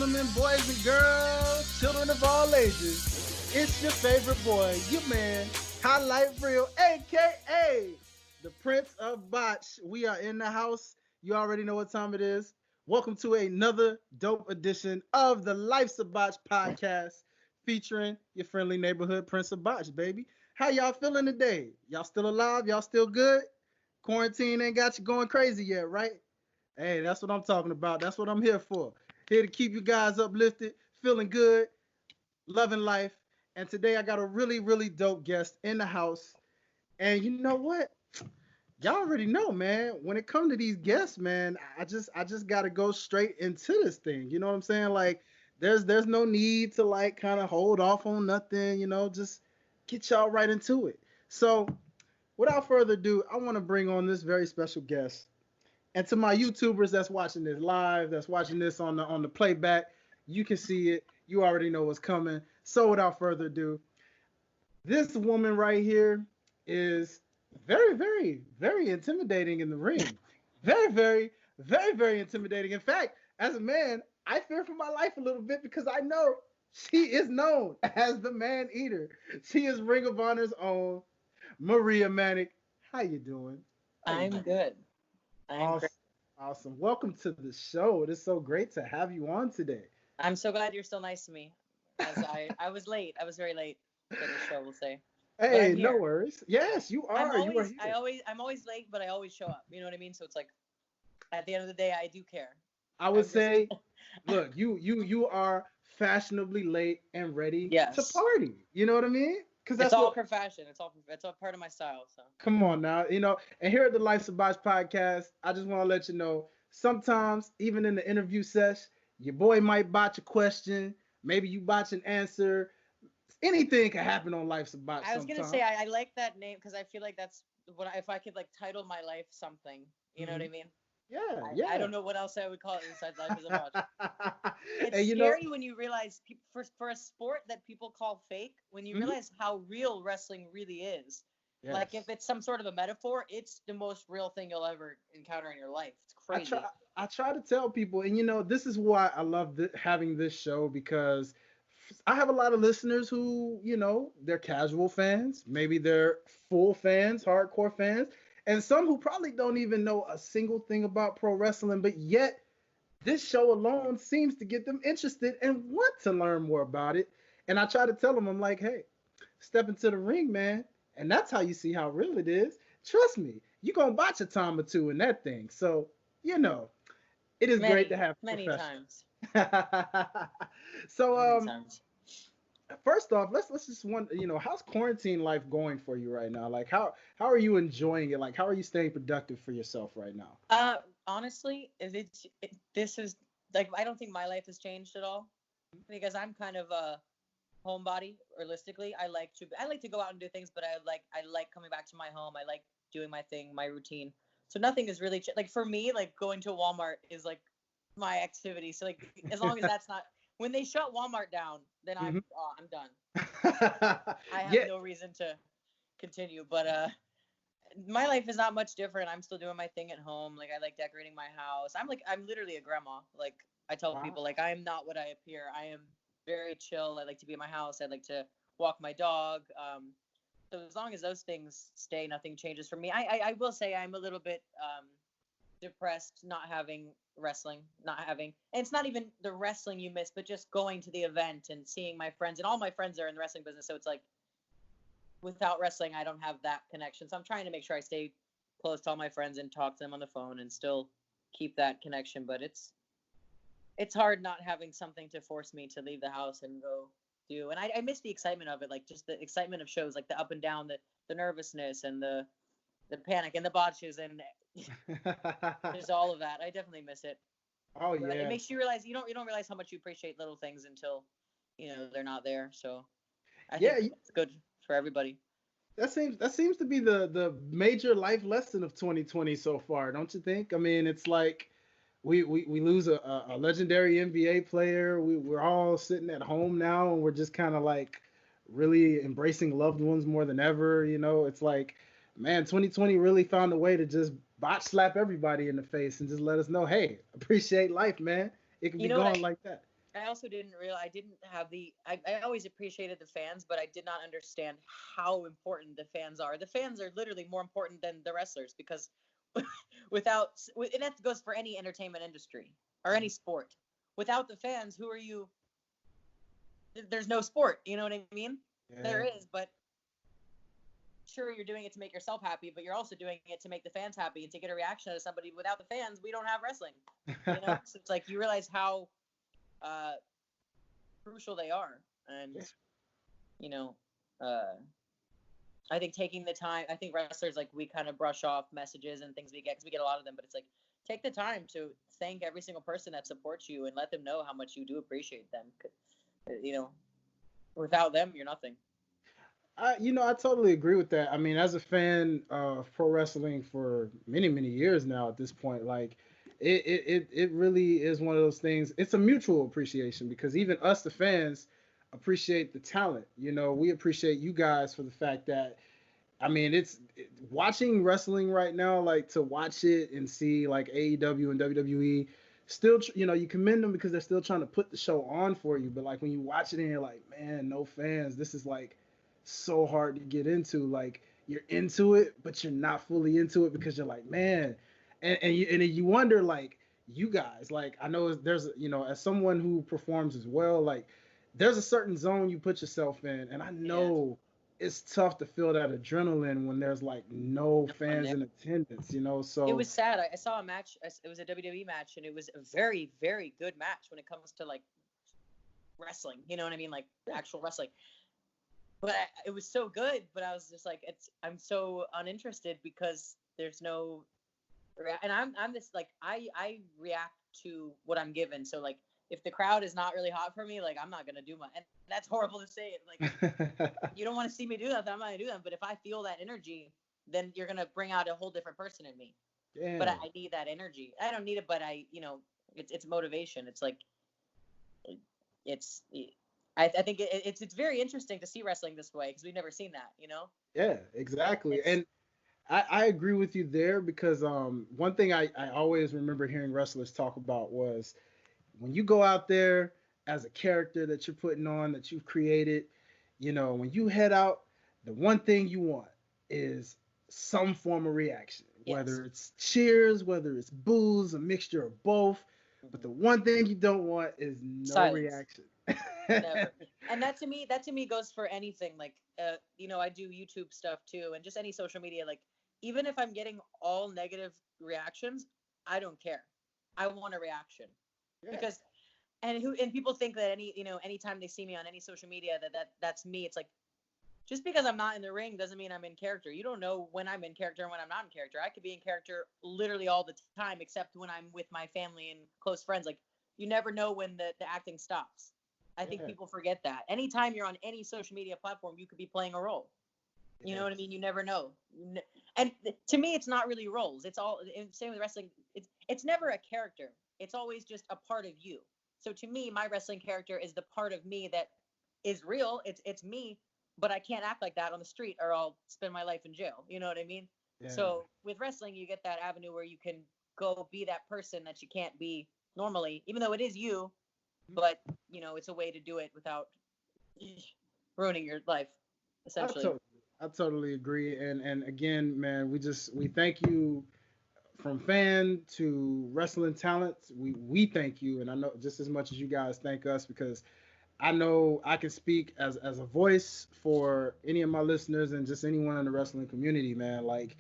gentlemen, boys and girls, children of all ages, it's your favorite boy, your man, Highlight Reel, aka the Prince of Botch. We are in the house. You already know what time it is. Welcome to another dope edition of the Life's of Botch podcast, featuring your friendly neighborhood Prince of Botch, baby. How y'all feeling today? Y'all still alive? Y'all still good? Quarantine ain't got you going crazy yet, right? Hey, that's what I'm talking about. That's what I'm here for. Here to keep you guys uplifted, feeling good, loving life. And today I got a really dope guest in the house. And you know what? Y'all already know, man. When it comes to these guests, man, I just gotta go straight into this thing. You know what I'm saying? Like, there's no need to like kind of hold off on nothing. Just get y'all right into it. So, without further ado, I want to bring on this very special guest. And to my YouTubers that's watching this live, that's watching this on the playback, you can see it. You already know what's coming. So without further ado, this woman right here is very intimidating in the ring. Very intimidating. In fact, as a man, I fear for my life a little bit because I know she is known as the Maneater. She is Ring of Honor's own Maria Manic. How you doing? How you I'm doing? good. I'm Awesome. great. Awesome. Welcome to the show. It is so great to have you on today. I'm so glad you're still nice to me. As I was late. I was very late for the show, we'll say. But Hey, I'm no here. worries. Yes, you I'm are. You are always I here. always I'm always late, but I always show up. You know what I mean? So it's like at the end of the day I do care. I would I'm just say, look, you are fashionably late and ready to yes. party. You know what I mean? Because It's that's all what. for fashion. It's all part of my style, so. Come on now, And here at the Life's of Bosch podcast, I just want to let you know. Sometimes, even in the interview sesh, your boy might botch a question. Maybe you botch an answer. Anything can happen on Life's of Bosch I was gonna say sometimes. I like that name because I feel like that's if I could like title my life something, you know what Hmm. I mean? Yeah, I yeah. don't know what else I would call it besides life is a botch. It's And scary when you realize for a sport that people call fake, when you mhm, realize how real wrestling really is. Like if yes. it's some sort of a metaphor, it's the most real thing you'll ever encounter in your life. It's I try crazy. I try to tell people, and this is why I love having this show because I have a lot of listeners who, they're casual fans, maybe they're full fans, hardcore fans, and some who probably don't even know a single thing about pro wrestling, but yet this show alone seems to get them interested and want to learn more about it. And I try to tell them, I'm like, hey, step into the ring, man, and that's how you see how real it is. Trust me, you're gonna botch a time or two in that thing. So, you know, it is great to Many, have many professionals. times. So, Many times. first off, let's just how's quarantine life going for you right now? Like, how are you enjoying it? Like, how are you staying productive for yourself right now? Honestly, this is like I don't think my life has changed at all because I'm kind of a homebody. Realistically, I like to go out and do things, but I like coming back to my home. I like doing my thing, my routine. So nothing is really like for me. Like going to Walmart is like my activity. So like as long as that's not when they shut Walmart down, then I'm Hmm. I'm done. I have Yeah. no reason to continue. But my life is not much different. I'm still doing my thing at home. Like I like decorating my house. I'm literally a grandma. Like I tell Wow. people, like I am not what I appear. I am very chill. I like to be in my house. I like to walk my dog. So as long as those things stay, nothing changes for me. I will say I'm a little bit depressed not having wrestling, not having, and it's not even the wrestling you miss, but just going to the event and seeing my friends. And all my friends are in the wrestling business, so it's like without wrestling, I don't have that connection. So I'm trying to make sure I stay close to all my friends and talk to them on the phone and still keep that connection. But it's hard not having something to force me to leave the house and go do. And I miss the excitement of it, like just the excitement of shows, like the up and down, the nervousness and the panic and the botches and there's all of that. I definitely miss it. Oh But it yeah. makes you realize you don't realize how much you appreciate little things until they're not there. So I Yeah, think it's good for everybody. that seems to be the major life lesson of 2020 so far, don't you think? I mean, it's like we lose a legendary NBA player. We're all sitting at home now, and we're just kind of like really embracing loved ones more than ever. It's like, man, 2020 really found a way to just botch slap everybody in the face and just let us know, hey, appreciate life, man. It can You be know what gone like that. I also didn't realize I didn't have I always appreciated the fans, but I did not understand how important the fans are. The fans are literally more important than the wrestlers because without and that goes for any entertainment industry or any sport. Without the fans, who are you? There's no sport. You know what I mean? There Yeah. is, but sure, you're doing it to make yourself happy, but you're also doing it to make the fans happy and to get a reaction out of somebody. Without the fans, we don't have wrestling. You know, so it's like you realize how uh, crucial they are, and you know, uh, I think taking the time. I think wrestlers like we kind of brush off messages and things we get because we get a lot of them, but it's like take the time to thank every single person that supports you and let them know how much you do appreciate them. You know, without them, you're nothing. I totally agree with that. I mean, as a fan of pro wrestling for many, many years now at this point, like it really is one of those things. It's a mutual appreciation because even us, the fans, appreciate the talent. We appreciate you guys for the fact that I mean, watching wrestling right now, like to watch it and see like AEW and WWE. Still, you commend them because they're still trying to put the show on for you. But like when you watch it and you're like, man, no fans. This is like so hard to get into. Like you're into it, but you're not fully into it because you're like, man, and you wonder like you guys. Like I know there's as someone who performs as well, like there's a certain zone you put yourself in, and I Yeah. know it's tough to feel that adrenaline when there's like no No one fans there. in attendance. It So was sad. I saw a match. It was a WWE match, and it was a very, very good match when it comes to like wrestling. You know what I mean? Like yeah, actual wrestling. But it was so good. But I was just like, I'm so uninterested because there's no. And I'm this like I react to what I'm given. So like if the crowd is not really hot for me, like I'm not gonna do much. And that's horrible to say. It like you don't want to see me do that, then I'm not gonna do that. But if I feel that energy, then you're gonna bring out a whole different person in me. But yeah, I need that energy. I don't need it, but it's motivation. It's like it's I think it's very interesting to see wrestling this way because we've never seen that. yeah, exactly. It's And I agree with you there because one thing I always remember hearing wrestlers talk about was when you go out there as a character that you're putting on that you've created, when you head out, the one thing you want is some form of reaction, yes. whether it's cheers, whether it's boos, a mixture of both. But the Hmm. one thing you don't want is no Silence. reaction. Never. And that to me goes for anything. Like I do YouTube stuff too, and just any social media. Like even if I'm getting all negative reactions, I don't care. I want a reaction Yeah, because and people think that anytime they see me on any social media that's me. It's like just because I'm not in the ring doesn't mean I'm in character. You don't know when I'm in character and when I'm not in character. I could be in character literally all the time, except when I'm with my family and close friends. Like you never know when the acting stops. I think yeah, people forget that. Anytime you're on any social media platform, you could be playing a role. You know what I yes, mean? You never know. And to me, it's not really roles. It's all same with wrestling. It's never a character. It's always just a part of you. So to me, my wrestling character is the part of me that is real. It's me, but I can't act like that on the street or I'll spend my life in jail. You know what I mean? yeah. So with wrestling, you get that avenue where you can go be that person that you can't be normally, even though it is you, but it's a way to do it without ruining your life, I essentially. totally, I totally agree. And again, man, we thank you from fan to wrestling talents. We thank you, and I know just as much as you guys thank us because I know I can speak as a voice for any of my listeners and just anyone in the wrestling community, man. Like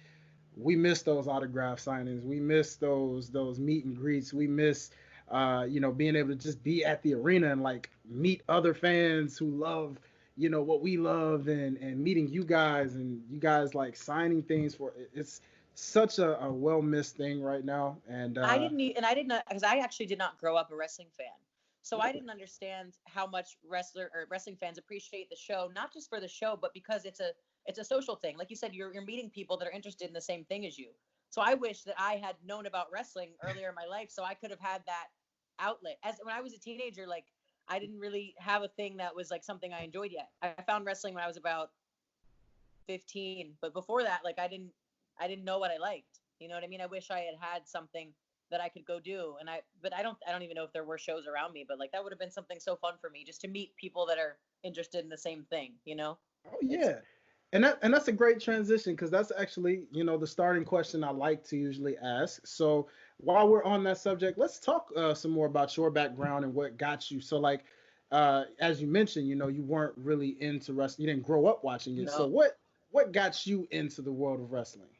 we miss those autograph signings. We miss those meet and greets. We miss being able to just be at the arena and like meet other fans who love what we love and meeting you guys and you guys like signing things for it's such a well missed thing right now and I didn't because I actually did not grow up a wrestling fan. So I didn't understand how much wrestling fans appreciate the show, not just for the show, but because it's a social thing. Like you said, you're meeting people that are interested in the same thing as you. So I wish that I had known about wrestling earlier in my life so I could have had that outlet. As when I was a teenager, like I didn't really have a thing that was like something I enjoyed yet. I found wrestling when I was about 15, but before that, like I didn't know what I liked. You know what I mean? I wish I had had something that I could go do. But I don't even know if there were shows around me, but like that would have been something so fun for me just to meet people that are interested in the same thing, you know? Oh It's yeah. And that's a great transition because that's actually, the starting question I like to usually ask. So while we're on that subject, let's talk some more about your background and what got you. So like, as you mentioned, you weren't really into wrestling. You didn't grow up watching it. So no. what got you into the world of wrestling?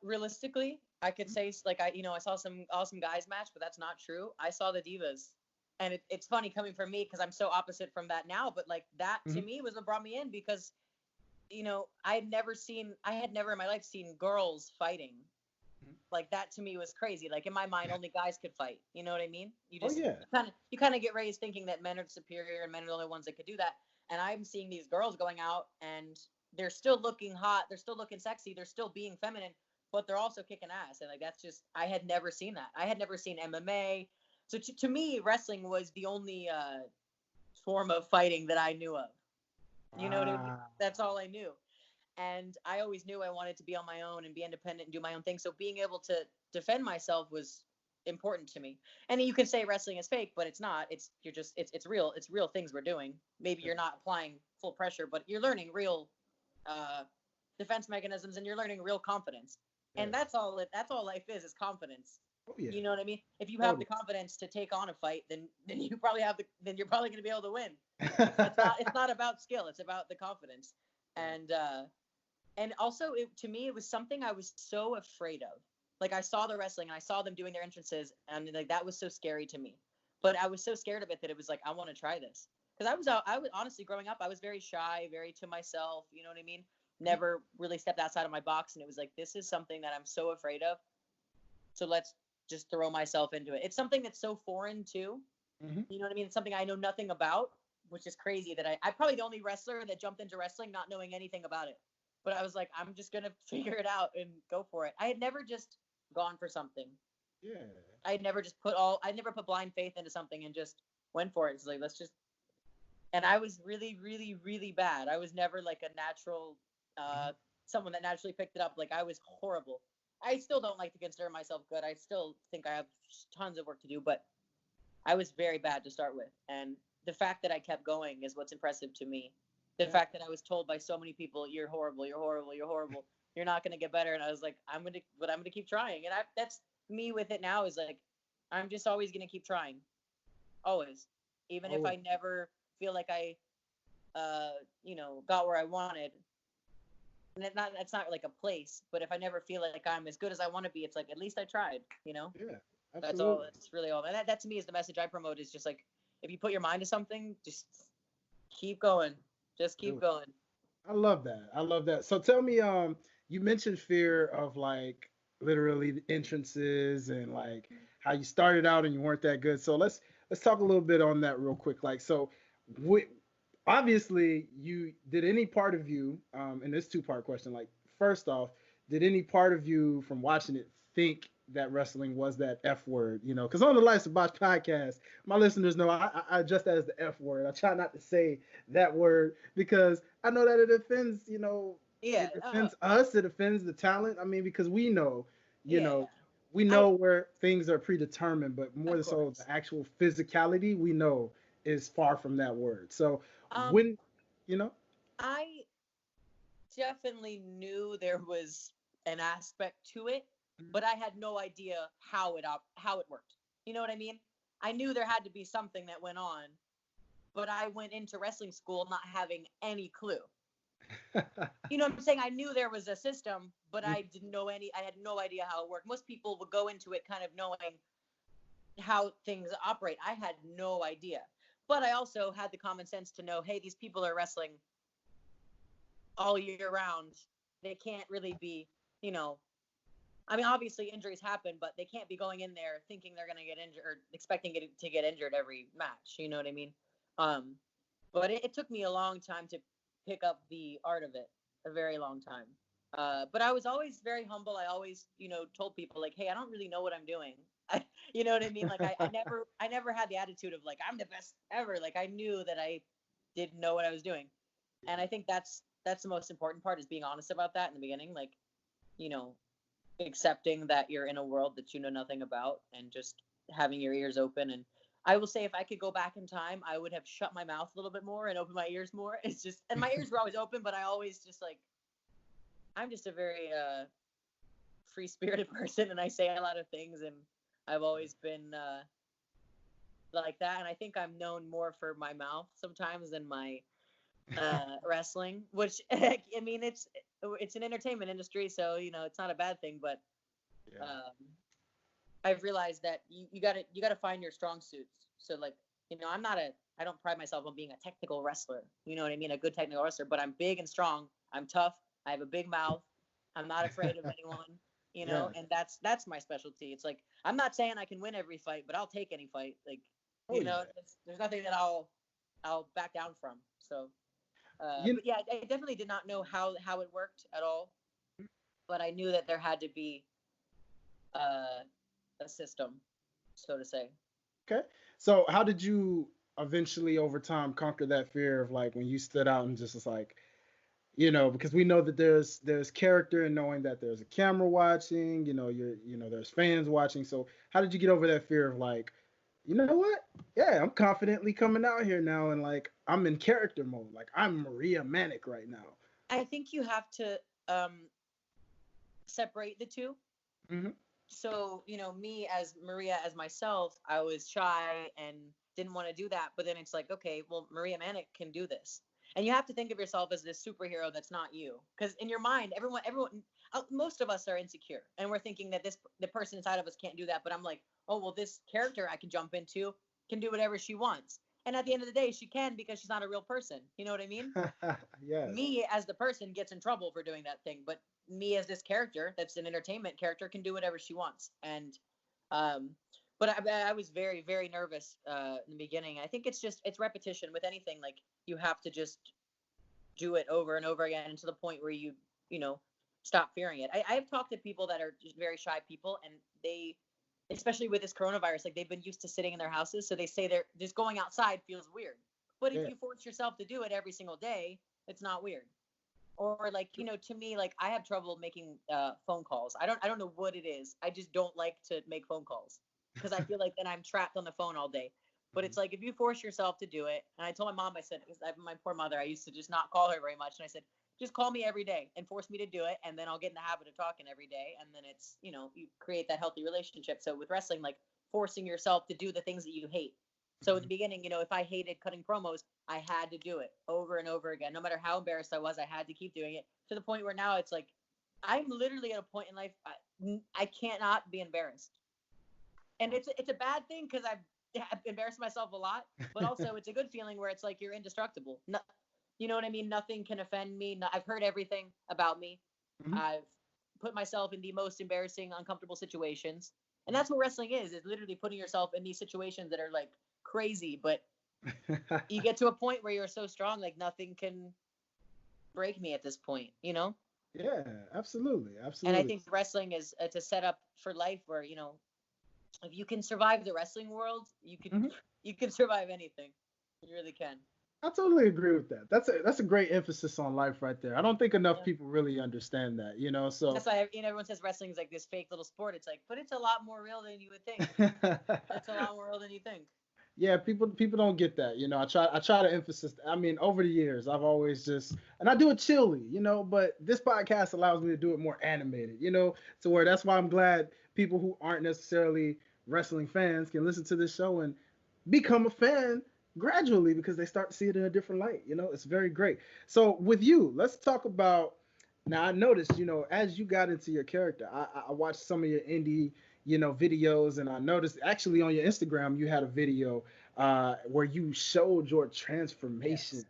Realistically, I could say like I saw some awesome guys match, but that's not true. I saw the divas, and it's funny coming from me because I'm so opposite from that now. But like that to Hmm. me was what brought me in because I had never in my life seen girls fighting. Like that to me was crazy. Like in my mind, only guys could fight. You know what I mean? Oh yeah. You kind of get raised thinking that men are superior and men are the only ones that could do that. And I'm seeing these girls going out and they're still looking hot, they're still looking sexy, they're still being feminine, but they're also kicking ass. And like that's just I had never seen that. I had never seen MMA. So to me, wrestling was the only form of fighting that I knew of. You know what I mean? Ah. That's all I knew. And I always knew I wanted to be on my own and be independent and do my own thing. So being able to defend myself was important to me. And you can say wrestling is fake, but it's not. It's real. It's real things we're doing. Maybe you're not applying full pressure, but you're learning real uh, defense mechanisms and you're learning real confidence. Yeah. And that's all life is confidence. Oh yeah. You know what I mean? If you have the Totally. confidence to take on a fight, then you probably then you're probably going to be able to win. It's not about skill. It's about the confidence. And and also to me it was something I was so afraid of. Like I saw the wrestling and I saw them doing their entrances and like that was so scary to me. But I was so scared of it that it was like I want to try this. Because I was honestly growing up I was very shy, very to myself, you know what I mean? Never really stepped outside of my box and it was like this is something that I'm so afraid of. So let's just throw myself into it. It's something that's so foreign too. Hmm. You know what I mean? It's something I know nothing about, which is crazy that I'm probably the only wrestler that jumped into wrestling not knowing anything about it. But I was like, I'm just gonna figure it out and go for it. I had never just gone for something. Yeah. I never put blind faith into something and just went for it. It's like let's just and I was really, really, really bad. I was never like a natural Mhm. someone that naturally picked it up. Like I was horrible. I still don't like to consider myself good. I still think I have tons of work to do, but I was very bad to start with. And the fact that I kept going is what's impressive to me. The Yeah. fact that I was told by so many people, "You're horrible. You're horrible. You're horrible. You're not going to get better." And I was like, I'm gonna keep trying." And that's me with it now. Is like, I'm just always gonna keep trying, always, even if Always. I never feel like I, uh, got where I wanted. And that's not like a place, but if I never feel like I'm as good as I want to be, it's like at least I tried. Yeah. That's all. Absolutely. That's really all. And that to me is the message I promote. Is just like if you put your mind to something, just keep going. Just keep Do going. I love that. I love that. So tell me, you mentioned fear of like literally the entrances and like how you started out and you weren't that good. So let's talk a little bit on that real quick. Like, so we, obviously you did any part of you, and this two-part question. Like, first off, did any part of you from watching it think that wrestling was that F word? Because on the Lights of Botch podcast, my listeners know I adjust that as the F word. I try not to say that word because I know that it offends, Yeah. it offends us, it offends the talent. I mean, because you Yeah. know, we I know where things are predetermined, but more Of so course. the actual physicality we know is far from that word. So Um, when, you know, I definitely knew there was an aspect to it, but I had no idea how it worked. You know what I mean? I knew there had to be something that went on, but I went into wrestling school not having any clue. You know what I'm saying? I knew there was a system, but I had no idea how it worked. Most people would go into it kind of knowing how things operate. I had no idea. But I also had the common sense to know, hey, these people are wrestling all year round. They can't really be, you know, I mean, obviously injuries happen, but they can't be going in there thinking they're going to get injured or expecting it to get injured every match. You know what I mean? Um, but it took me a long time to pick up the art of it, a very long time. But I was always very humble. I always, told people like, hey, I don't really know what I'm doing. You know what I mean? Like I never had the attitude of like, I'm the best ever. Like I knew that I didn't know what I was doing. And I think that's the most important part is being honest about that in the beginning. Like, you know, accepting that you're in a world that you know nothing about and just having your ears open. And I will say, if I could go back in time, I would have shut my mouth a little bit more and opened my ears more. It's just, and my ears were always open, but I always just like, I'm just a very free spirited person, and I say a lot of things, and I've always been like that. And I think I'm known more for my mouth sometimes than my wrestling, which I mean, it's an entertainment industry, so you know it's not a bad thing. But Yeah. I've realized that you gotta find your strong suits. So like, you know, I don't pride myself on being a technical wrestler. You know what I mean? A good technical wrestler, but I'm big and strong. I'm tough. I have a big mouth. I'm not afraid of anyone. You Yeah. know, and that's my specialty. It's like I'm not saying I can win every fight, but I'll take any fight. Like, Oh you know, yeah. there's nothing that I'll back down from. So, You but yeah, I definitely did not know how it worked at all, but I knew that there had to be uh, a system, so to say. okay? So how did you eventually over time conquer that fear of like when you stood out and just was like, because we know that there's character in knowing that there's a camera watching, there's fans watching. So how did you get over that fear of like, you know what? Yeah, I'm confidently coming out here now and like I'm in character mode. Like I'm Maria Manic right now. I think you have to separate the two. Hmm. So, you know, me as Maria, as myself, I was shy and didn't want to do that. But then it's like, okay, well, Maria Manic can do this. And you have to think of yourself as this superhero that's not you. Because in your mind, most of us are insecure. And we're thinking that the person inside of us can't do that. But I'm like, oh, well, this character I can jump into can do whatever she wants. And at the end of the day, she can because she's not a real person. You know what I mean? Yes. Me as the person gets in trouble for doing that thing, but me as this character that's an entertainment character can do whatever she wants. And um but I was very very nervous in the beginning. I think it's repetition with anything. Like you have to just do it over and over again to the point where you know stop fearing it. I've talked to people that are just very shy people, and they, especially with this coronavirus, like they've been used to sitting in their houses, so they say they're just going outside feels weird. But if Yeah. you force yourself to do it every single day, it's not weird. Or like, you know, to me, like I have trouble making phone calls. I don't know what it is. I just don't like to make phone calls because I feel like then I'm trapped on the phone all day. But it's like if you force yourself to do it, and I told my mom, I said, my poor mother, I used to just not call her very much, and I said, just call me every day and force me to do it, and then I'll get in the habit of talking every day, and then it's, you know, you create that healthy relationship. So with wrestling, like forcing yourself to do the things that you hate. So in the beginning, you know, if I hated cutting promos, I had to do it over and over again. No matter how embarrassed I was, I had to keep doing it to the point where now it's like I'm literally at a point in life I cannot be embarrassed, and it's a bad thing because I've embarrassed myself a lot, but also it's a good feeling where it's like you're indestructible. No, you know what I mean? Nothing can offend me. No, I've heard everything about me. Mhm. I've put myself in the most embarrassing, uncomfortable situations, and that's what wrestling is literally putting yourself in these situations that are like crazy, but you get to a point where you're so strong, like nothing can break me at this point, you know? Yeah, absolutely, And I absolutely. think wrestling is it's a setup for life where, you know, if you can survive the wrestling world, Mhm. you can survive anything. You really can. I totally agree with that. That's a great emphasis on life right there. I don't think enough Yeah. people really understand that, so That's why you know everyone says wrestling is like this fake little sport. It's like, but it's a lot more real than you would think. It's a lot more real than you think. yeah, people don't get that. I try to emphasize. I mean, over the years, I've always just and I do it chilly, but this podcast allows me to do it more animated, to where that's why I'm glad people who aren't necessarily wrestling fans can listen to this show and become a fan gradually because they start to see it in a different light. It's very great. So with you, let's talk about. Now I noticed, as you got into your character, I watched some of your indie, videos, and I noticed actually on your Instagram you had a video where you showed your transformation. Yes.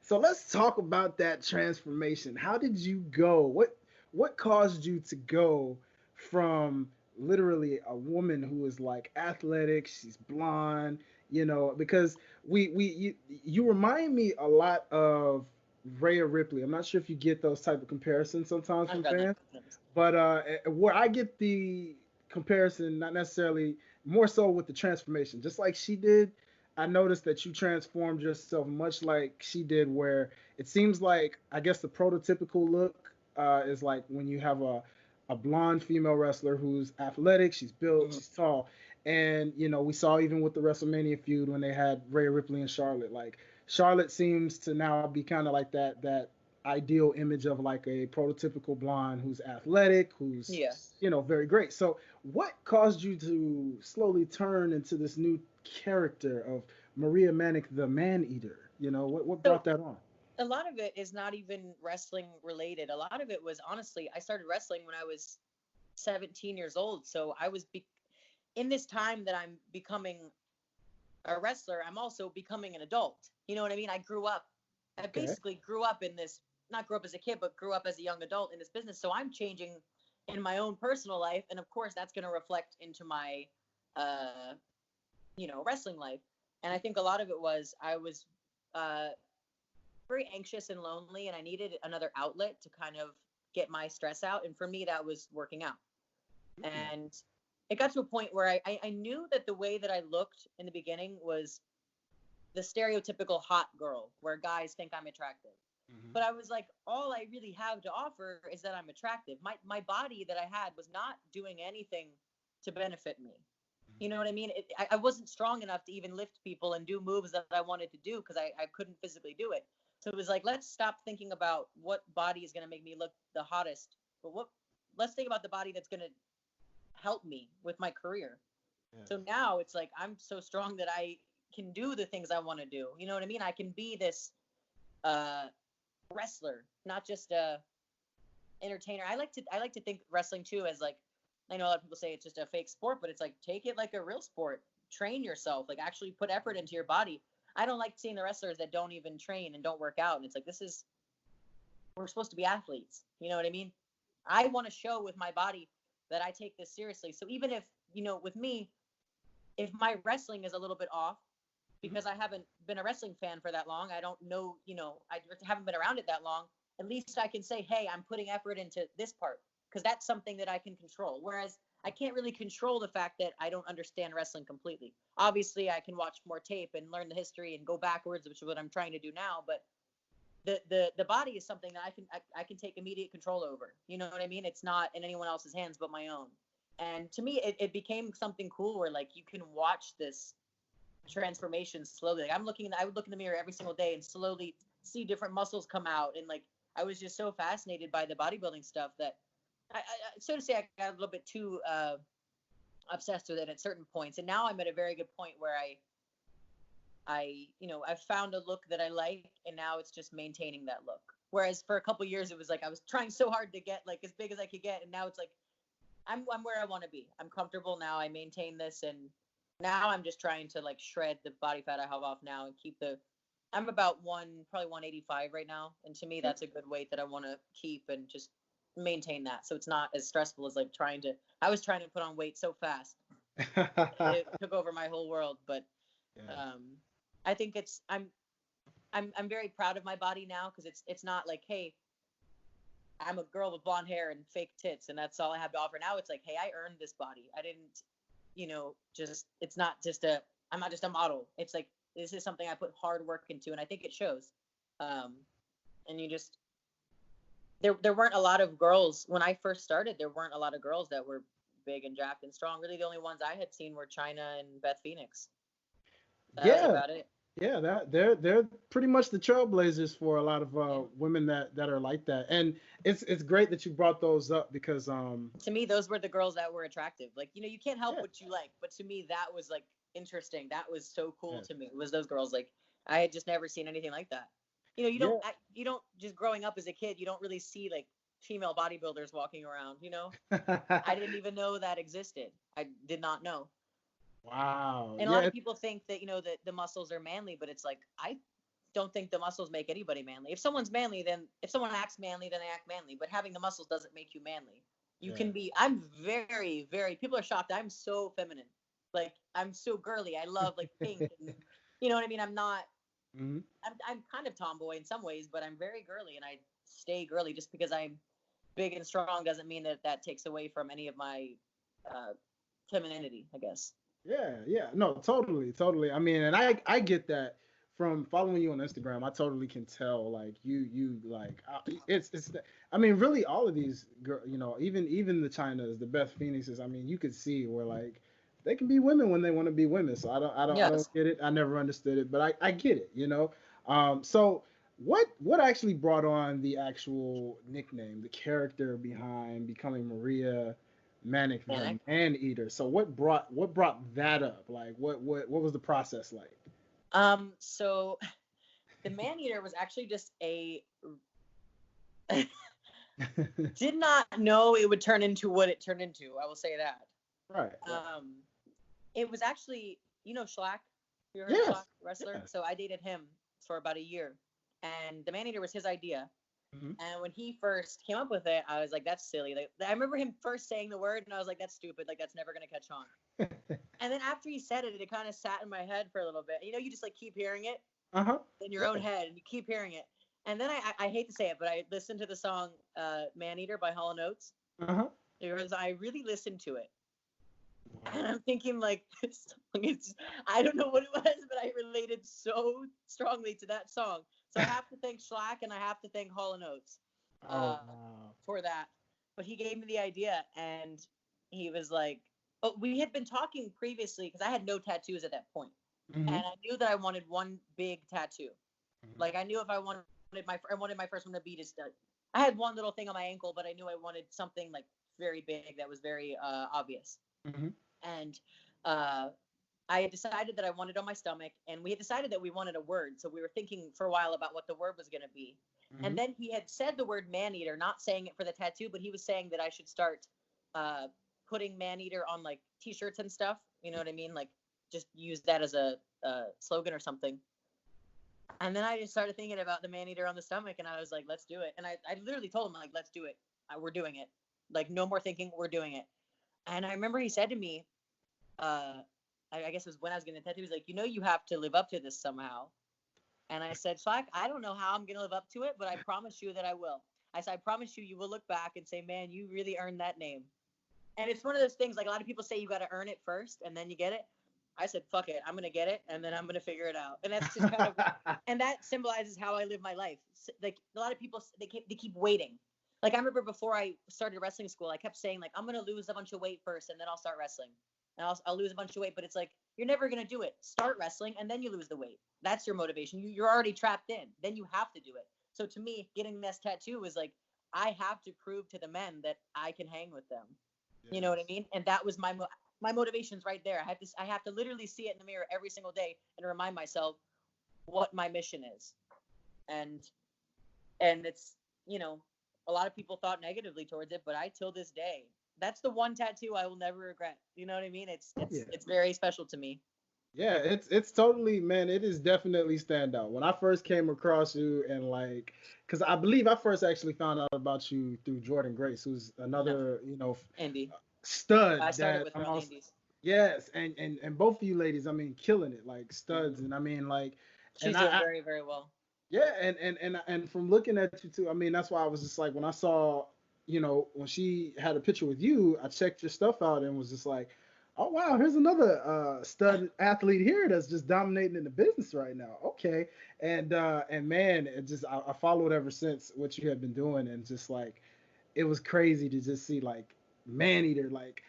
So let's talk about that transformation. How did you go? What caused you to go from literally a woman who is like athletic, she's blonde, because you remind me a lot of Rhea Ripley. I'm not sure if you get those type of comparisons sometimes I've from gotten that fans, sometimes. but where I get the comparison, not necessarily more so with the transformation, just like she did. I noticed that you transformed yourself much like she did, where it seems like I guess the prototypical look is like when you have a blonde female wrestler who's athletic, she's built, Mhm. she's tall. And, we saw even with the WrestleMania feud when they had Rhea Ripley and Charlotte, like Charlotte seems to now be kind of like that ideal image of like a prototypical blonde who's athletic, who's, Yeah. very great. So what caused you to slowly turn into this new character of Maria Manic, the Maneater? What So brought that on? a lot of it is not even wrestling related. A lot of it was honestly, I started wrestling when I was 17 years old. So I was in this time that I'm becoming a wrestler, I'm also becoming an adult. You know what I mean? I Okay. basically grew up in this, not grew up as a kid, but grew up as a young adult in this business. So I'm changing in my own personal life. And of course, that's going to reflect into my, uh, wrestling life. And I think a lot of it was I was uh, very anxious and lonely, and I needed another outlet to kind of get my stress out. And for me, that was working out. Mm, And it got to a point where I knew that the way that I looked in the beginning was the stereotypical hot girl where guys think I'm attractive. mhm, But I was like, all I really have to offer is that I'm attractive. My body that I had was not doing anything to benefit me. You know what I mean? I wasn't strong enough to even lift people and do moves that I wanted to do because I couldn't physically do it. So it was like, let's stop thinking about what body is going to make me look the hottest, but let's think about the body that's going to help me with my career. yes. So now it's like I'm so strong that I can do the things I want to do. You know what I mean? I can be this uh, wrestler, not just a entertainer. I like to think wrestling too as like, I know a lot of people say it's just a fake sport, but it's like take it like a real sport. Train yourself, like actually put effort into your body. I don't like seeing the wrestlers that don't even train and don't work out. And it's like we're supposed to be athletes. You know what I mean? I want to show with my body that I take this seriously. So even if, with me, if my wrestling is a little bit off Mhm. because I haven't been a wrestling fan for that long, I don't know, I haven't been around it that long. At least I can say, hey, I'm putting effort into this part because that's something that I can control. Whereas I can't really control the fact that I don't understand wrestling completely. Obviously, I can watch more tape and learn the history and go backwards, which is what I'm trying to do now. But the body is something that I can take immediate control over. You know what I mean? It's not in anyone else's hands but my own. And to me, it became something cool where like you can watch this transformation slowly. Like I would look in the mirror every single day and slowly see different muscles come out. And like I was just so fascinated by the bodybuilding stuff that so to say, I got a little bit too obsessed with it at certain points. And now I'm at a very good point where I've found a look that I like, and now it's just maintaining that look. Whereas for a couple years, it was like I was trying so hard to get like as big as I could get, and now it's like I'm where I want to be. I'm comfortable now. I maintain this, and now I'm just trying to like shred the body fat I have off now and keep the. I'm about probably 185 right now, and to me that's a good weight that I want to keep and just maintain that. So it's not as stressful as like trying to. I was trying to put on weight so fast, it took over my whole world. But Yes. um, I think I'm very proud of my body now because it's not like, hey, I'm a girl with blonde hair and fake tits and that's all I have to offer. Now it's like, hey, I earned this body. I didn't, just it's not just I'm not just a model. It's like this is something I put hard work into, and I think it shows. Um, and you just there weren't a lot of girls when I first started. There weren't a lot of girls that were big and jacked and strong. Really, the only ones I had seen were China and Beth Phoenix. That was Yeah, about it. yeah, that they're pretty much the trailblazers for a lot of Yeah. women that are like that, and it's great that you brought those up because To me, those were the girls that were attractive. Like, you can't help yeah, what you like, but to me, that was like interesting. That was so cool yeah, to me. Was those girls like I had just never seen anything like that. yeah. You don't just growing up as a kid, you don't really see like female bodybuilders walking around. I didn't even know that existed. I did not know. Wow, And a lot yeah, of people think that that the muscles are manly, but it's like I don't think the muscles make anybody manly. If someone's manly, then if someone acts manly, then they act manly. But having the muscles doesn't make you manly. You yeah. can be. I'm very, very. People are shocked. I'm so feminine. Like I'm so girly. I love like pink and you know what I mean. I'm not. Hmm. I'm kind of tomboy in some ways, but I'm very girly, and I stay girly. Just because I'm big and strong doesn't mean that that takes away from any of my uh, femininity. I guess. Yeah, yeah. No, totally, totally. I mean, and I get that from following you on Instagram, I totally can tell like you like I mean really all of these girl, you know, even the Chinas, the Beth Phoenixes, I mean you could see where like they can be women when they want to be women. So I don't Yes. get it. I never understood it, but I get it, you know. So what actually brought on the actual nickname, the character behind becoming Maria Manic the Manic. Maneater? So what brought that up? Like what was the process like? So the Maneater was actually just a did not know it would turn into what it turned into. I will say that. Right, right. Um, it was actually, you know, Schlack. You ever heard of Schlack, Yes. wrestler? Yeah. So I dated him for about a year, and the Maneater was his idea. Hmm. And when he first came up with it, I was like, "That's silly." Like, I remember him first saying the word, and I was like, "That's stupid. Like, that's never gonna catch on." And then after he said it, it kind of sat in my head for a little bit. You know, you just like keep hearing it Uh-huh. in your own Yeah. head, and you keep hearing it. And then I hate to say it, but I listened to the song "Maneater" by Hall and Oates. Uh-huh. I really listened to it, and Wow. I'm thinking like this song is I don't know what it was, but I related so strongly to that song. So I have to thank Schlack and I have to thank Hall and Oates Oh uh, wow. for that. But he gave me the idea, and he was like, "Oh, we had been talking previously because I had no tattoos at that point, Mm-hmm. and I knew that I wanted one big tattoo. Like I knew if I wanted my first one to be just I had one little thing on my ankle, but I knew I wanted something like very big that was very obvious. Mm-hmm. And uh, I had decided that I wanted on my stomach, and we had decided that we wanted a word. So we were thinking for a while about what the word was going to be. Mm-hmm. And then he had said the word man-eater, not saying it for the tattoo, but he was saying that I should start uh, putting man-eater on like t-shirts and stuff. You know what I mean? Like just use that as a slogan or something. And then I just started thinking about the man-eater on the stomach, and I was like, let's do it. And I literally told him, like, let's do it. We're doing it. Like, no more thinking. We're doing it. And I remember he said to me, uh, I guess it was when I was getting a tattoo. He was like, you know, you have to live up to this somehow. And I said, Slack, I don't know how I'm gonna live up to it, but I promise you that I will. I said, I promise you, you will look back and say, man, you really earned that name. And it's one of those things. Like a lot of people say, you got to earn it first, and then you get it. I said, fuck it, I'm gonna get it, and then I'm gonna figure it out. And that's just kind of, and that symbolizes how I live my life. Like a lot of people, they keep waiting. Like I remember before I started wrestling school, I kept saying like I'm gonna lose a bunch of weight first, and then I'll start wrestling, and I'll lose a bunch of weight. But it's like you're never gonna do it. Start wrestling, and then you lose the weight. That's your motivation. You're already trapped in. Then you have to do it. So to me, getting this tattoo was like I have to prove to the men that I can hang with them. You know what I Yes. mean? And that was my motivation's right there. I have to literally see it in the mirror every single day and remind myself what my mission is. And it's, you know, a lot of people thought negatively towards it, but I till this day, that's the one tattoo I will never regret. You know what I mean? It's Oh yeah. it's it's very special to me. Yeah, it's totally, man, it is definitely stand out. When I first came across you and like cuz I believe I first actually found out about you through Jordan Grace, who's No, another, you know, Andy. I stud started that with her I'm on the also. Indies. Yes, and both of you ladies, I mean, killing it like studs, Hmm. and I mean like, and She's doing very, very well. yeah, and from looking at you too, I mean, that's why I was just like when I saw, you know, when she had a picture with you, I checked your stuff out and was just like, oh wow, here's another stud athlete here that's just dominating in the business right now. Okay, and man, it just I followed ever since what you have been doing, and just like it was crazy to just see like Maneater, like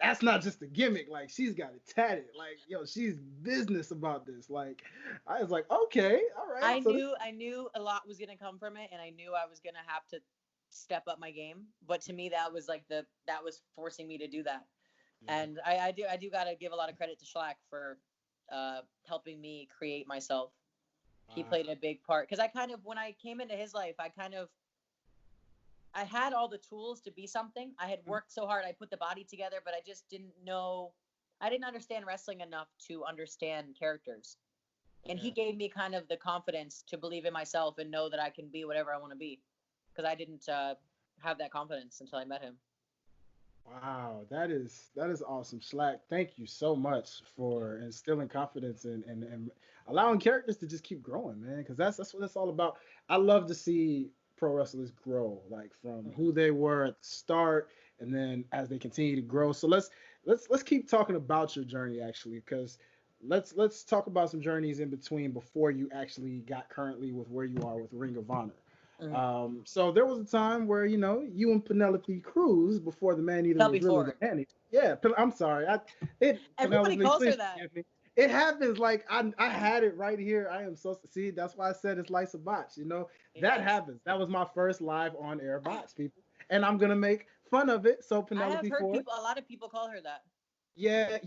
that's not just a gimmick. Like she's got it tatted. Like yo, she's business about this. Like I was like, okay, all right. I So this, knew I knew a lot was gonna come from it, and I knew I was gonna have to step up my game. But to me, that was like that was forcing me to do that. yeah. And I do gotta give a lot of credit to Schlack for helping me create myself. He Wow. played a big part because I kind of when I came into his life, I had all the tools to be something. I had worked so hard, I put the body together, but I just didn't know. I didn't understand wrestling enough to understand characters, and he Yeah. gave me kind of the confidence to believe in myself and know that I can be whatever I want to be because I didn't have that confidence until I met him. Wow, that is awesome, Slack. Thank you so much for instilling confidence and allowing characters to just keep growing, man. Because that's what it's all about. I love to see pro wrestlers grow, like from Mhm. who they were at the start, and then as they continue to grow. So let's keep talking about your journey actually, because let's talk about some journeys in between before you actually got currently with where you are with Ring of Honor. Mhm. So there was a time where you and Penelope Cruz before the Maneater Penelope was really the Ford. Maneater. Yeah, I'm sorry. Everybody Penelope, calls her please that. forgive me. It happens. Like I had it right here. I am so see. That's why I said it's like a botch. That Yes. happens. That was my first live on air botch, people, and I'm gonna make fun of it. So I have Penelope heard Ford. people, a lot of people call her that. Yeah,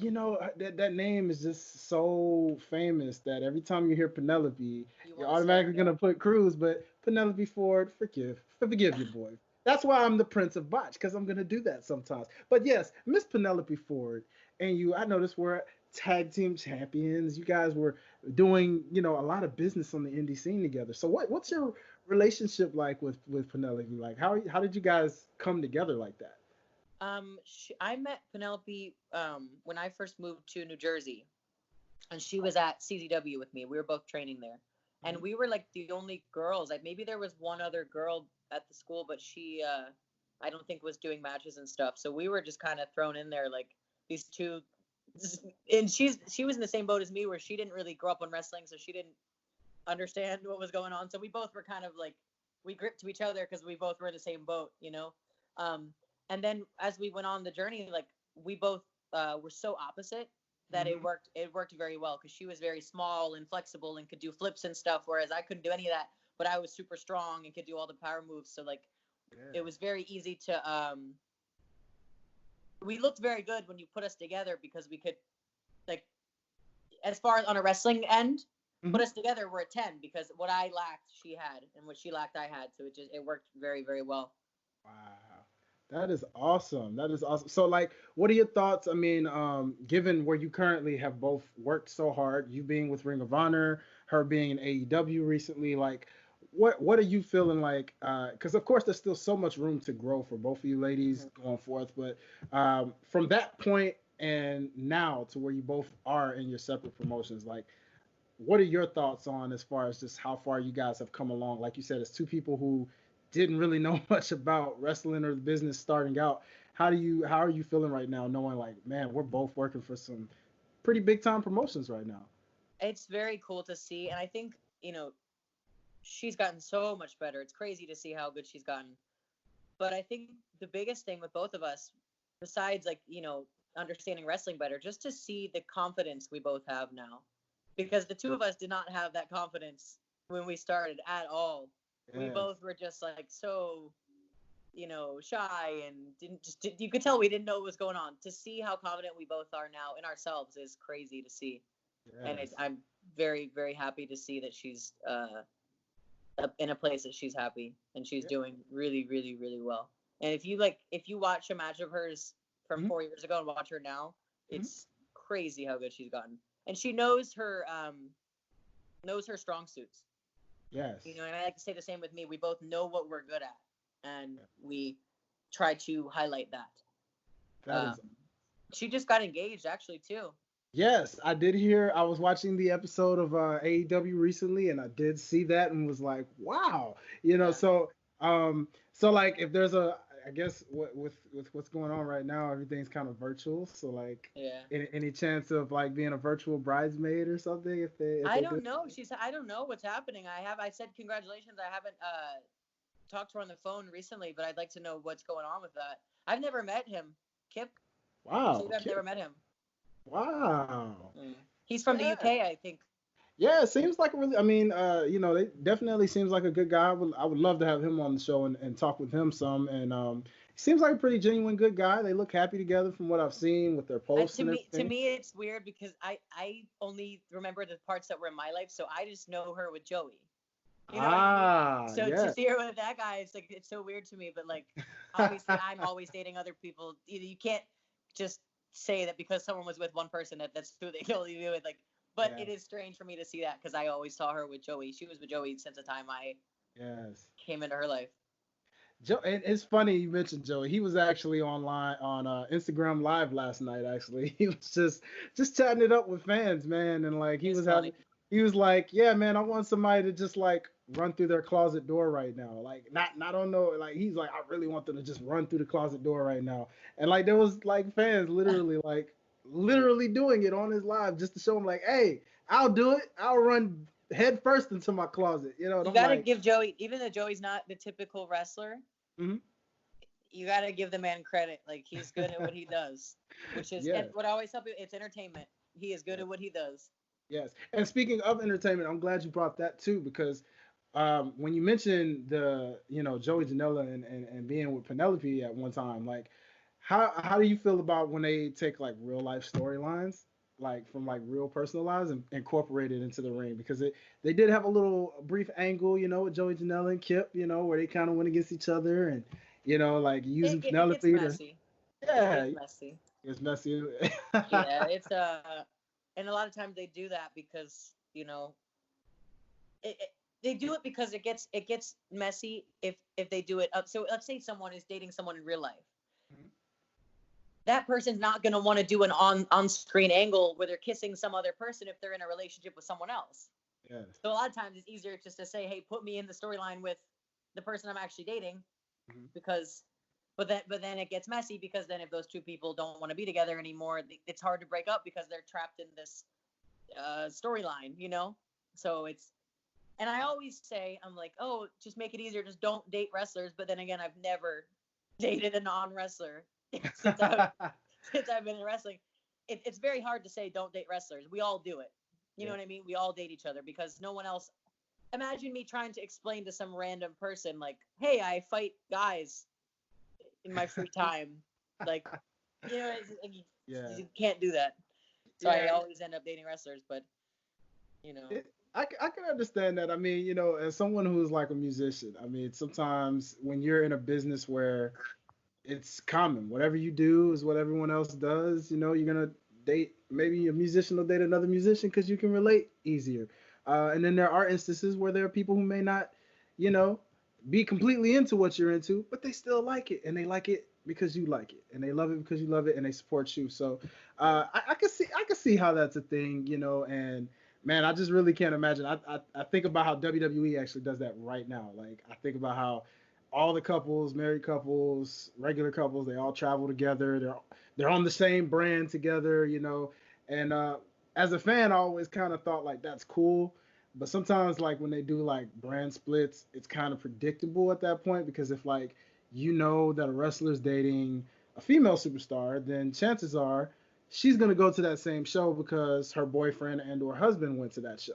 that name is just so famous that every time you hear Penelope, You you're want to say, automatically yeah. gonna put Cruz, but Penelope Ford, forgive your boy. That's why I'm the Prince of Botch, because I'm gonna do that sometimes. But yes, Miss Penelope Ford and you, I noticed were tag team champions. You guys were doing, a lot of business on the indie scene together. So what's your relationship like with Penelope? Like how did you guys come together like that? I met Penelope when I first moved to New Jersey, and she was at CZW with me. We were both training there, and Mhm. we were like the only girls. Like maybe there was one other girl at the school, but she, I don't think was doing matches and stuff. So we were just kind of thrown in there, like these two. And she was in the same boat as me, where she didn't really grow up on wrestling, so she didn't understand what was going on. So we both were kind of like we gripped to each other because we both were in the same boat. Um, and then as we went on the journey, like we both were so opposite that Mhm. it worked very well because she was very small and flexible and could do flips and stuff, whereas I couldn't do any of that. But I was super strong and could do all the power moves. So like it was very easy to we looked very good when you put us together because we could like as far as on a wrestling end, Yeah. put us together, we're a 10 because what I lacked, she had, and what she lacked, I had. So it worked very, very well. Wow. That is awesome. That is awesome. So like what are your thoughts? I mean, given where you currently have both worked so hard, you being with Ring of Honor, her being in AEW recently, like what are you feeling like cuz of course there's still so much room to grow for both of you ladies Mm-hmm. going forth, but from that point and now to where you both are in your separate promotions, like what are your thoughts on as far as just how far you guys have come along? Like you said, it's two people who didn't really know much about wrestling or the business starting out. How are you feeling right now, knowing like, man, we're both working for some pretty big time promotions right now? It's very cool to see. And I think, she's gotten so much better. It's crazy to see how good she's gotten. But I think the biggest thing with both of us, besides like, understanding wrestling better, just to see the confidence we both have now. Because the two of us did not have that confidence when we started at all. We Yes. both were just like so shy and you could tell we didn't know what was going on. To see how confident we both are now in ourselves is crazy to see. And Yes. I'm very, very happy to see that she's in a place that she's happy and she's Yeah. doing really, really, really well. And if you watch a match of hers from Mhm. 4 years ago and watch her now, Mhm. it's crazy how good she's gotten. And she knows her strong suits. Yes. And I like to say the same with me. We both know what we're good at, and we try to highlight that. That Um, is she just got engaged actually too. Yes, I did hear. I was watching the episode of AEW recently, and I did see that and was like, "Wow!" Yeah, So like, if there's I guess with what's going on right now, everything's kind of virtual. So like, yeah. any chance of like being a virtual bridesmaid or something if I they do? don't know. I don't know what's happening. I said congratulations. I haven't talked to her on the phone recently, but I'd like to know what's going on with that. I've never met him. Kip, I believe Wow, I've never met him. wow, Mm. He's from the yeah. UK, I think. Yeah, it seems like a really. I mean, it definitely seems like a good guy. I would love to have him on the show and talk with him some. And he seems like a pretty genuine good guy. They look happy together from what I've seen with their posts and To everything. me, it's weird because I only remember the parts that were in my life, so I just know her with Joey. You know what I mean? Ah, So to yeah, see her with that guy, it's like it's so weird to me. But like, obviously, I'm always dating other people. You can't just say that because someone was with one person that's who they only do it. Like, but yeah, it is strange for me to see that because I always saw her with Joey. She was with Joey since the time I yes. came into her life. Joe, and it's funny you mentioned Joey. He was actually online on Instagram Live last night. Actually, he was just chatting it up with fans, man, and like It's funny. he was like, yeah, man, I want somebody to just like run through their closet door right now. Like not on no, like he's like, I really want them to just run through the closet door right now. And like there was like fans literally literally doing it on his live just to show him like, hey, I'll do it. I'll run head first into my closet, you know. And You I'm got to like, give Joey, even though Joey's not the typical wrestler, mhm. you got to give the man credit. Like, he's good at what he does, which is, Yeah. and what I always tell people, it's entertainment. He is good at what he does. Yes. And speaking of entertainment, I'm glad you brought that too because when you mentioned the, Joey Janela and being with Penelope at one time, like how do you feel about when they take like real life storylines, like from like real personal lives and incorporate it into the ring? Because they did have a little brief angle, with Joey Janela and Kip, where they kind of went against each other and like using It gets Penelope to messy. It yeah, gets messy. it's messy. Yeah, it's and a lot of times they do that because they do it because it gets messy if they do it up. So let's say someone is dating someone in real life. That person's not going to want to do an on-screen angle where they're kissing some other person if they're in a relationship with someone else. Yes. So a lot of times it's easier just to say, hey, put me in the storyline with the person I'm actually dating, because but then it gets messy because then if those two people don't want to be together anymore, it's hard to break up because they're trapped in this storyline. So it's, and I always say, I'm like, oh, just make it easier, just don't date wrestlers. But then again, I've never dated a non-wrestler since I've been in wrestling. It's very hard to say don't date wrestlers. We all do it. You know Yeah. what I mean? We all date each other because no one else. Imagine me trying to explain to some random person like, "Hey, I fight guys in my free time." Like, like Yeah. you can't do that. So I Yeah. always end up dating wrestlers, but you know, I can understand that. I mean, as someone who's like a musician, I mean, sometimes when you're in a business where it's common, whatever you do is what everyone else does, you're gonna date, maybe a musician will date another musician because you can relate easier. And then there are instances where there are people who may not, you know, be completely into what you're into, but they still like it and they like it because you like it and they love it because you love it and they support you. So I can see how that's a thing, and man, I just really can't imagine. I think about how WWE actually does that right now. Like I think about how all the couples, married couples, regular couples, they all travel together. They're on the same brand together, And as a fan, I always kind of thought like that's cool. But sometimes like when they do like brand splits, it's kind of predictable at that point because if like that a wrestler's dating a female superstar, then chances are she's gonna go to that same show because her boyfriend and or husband went to that show.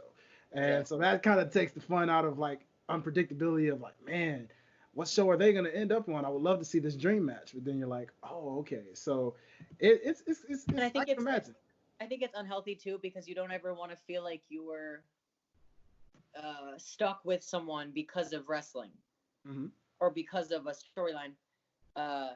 yeah. And so that kind of takes the fun out of like unpredictability of like, man, what show are they going to end up on? I would love to see this dream match, but then you're like, oh, okay. So And I can imagine. I think it's unhealthy too because you don't ever want to feel like you were stuck with someone because of wrestling Mm-hmm. or because of a storyline. Uh,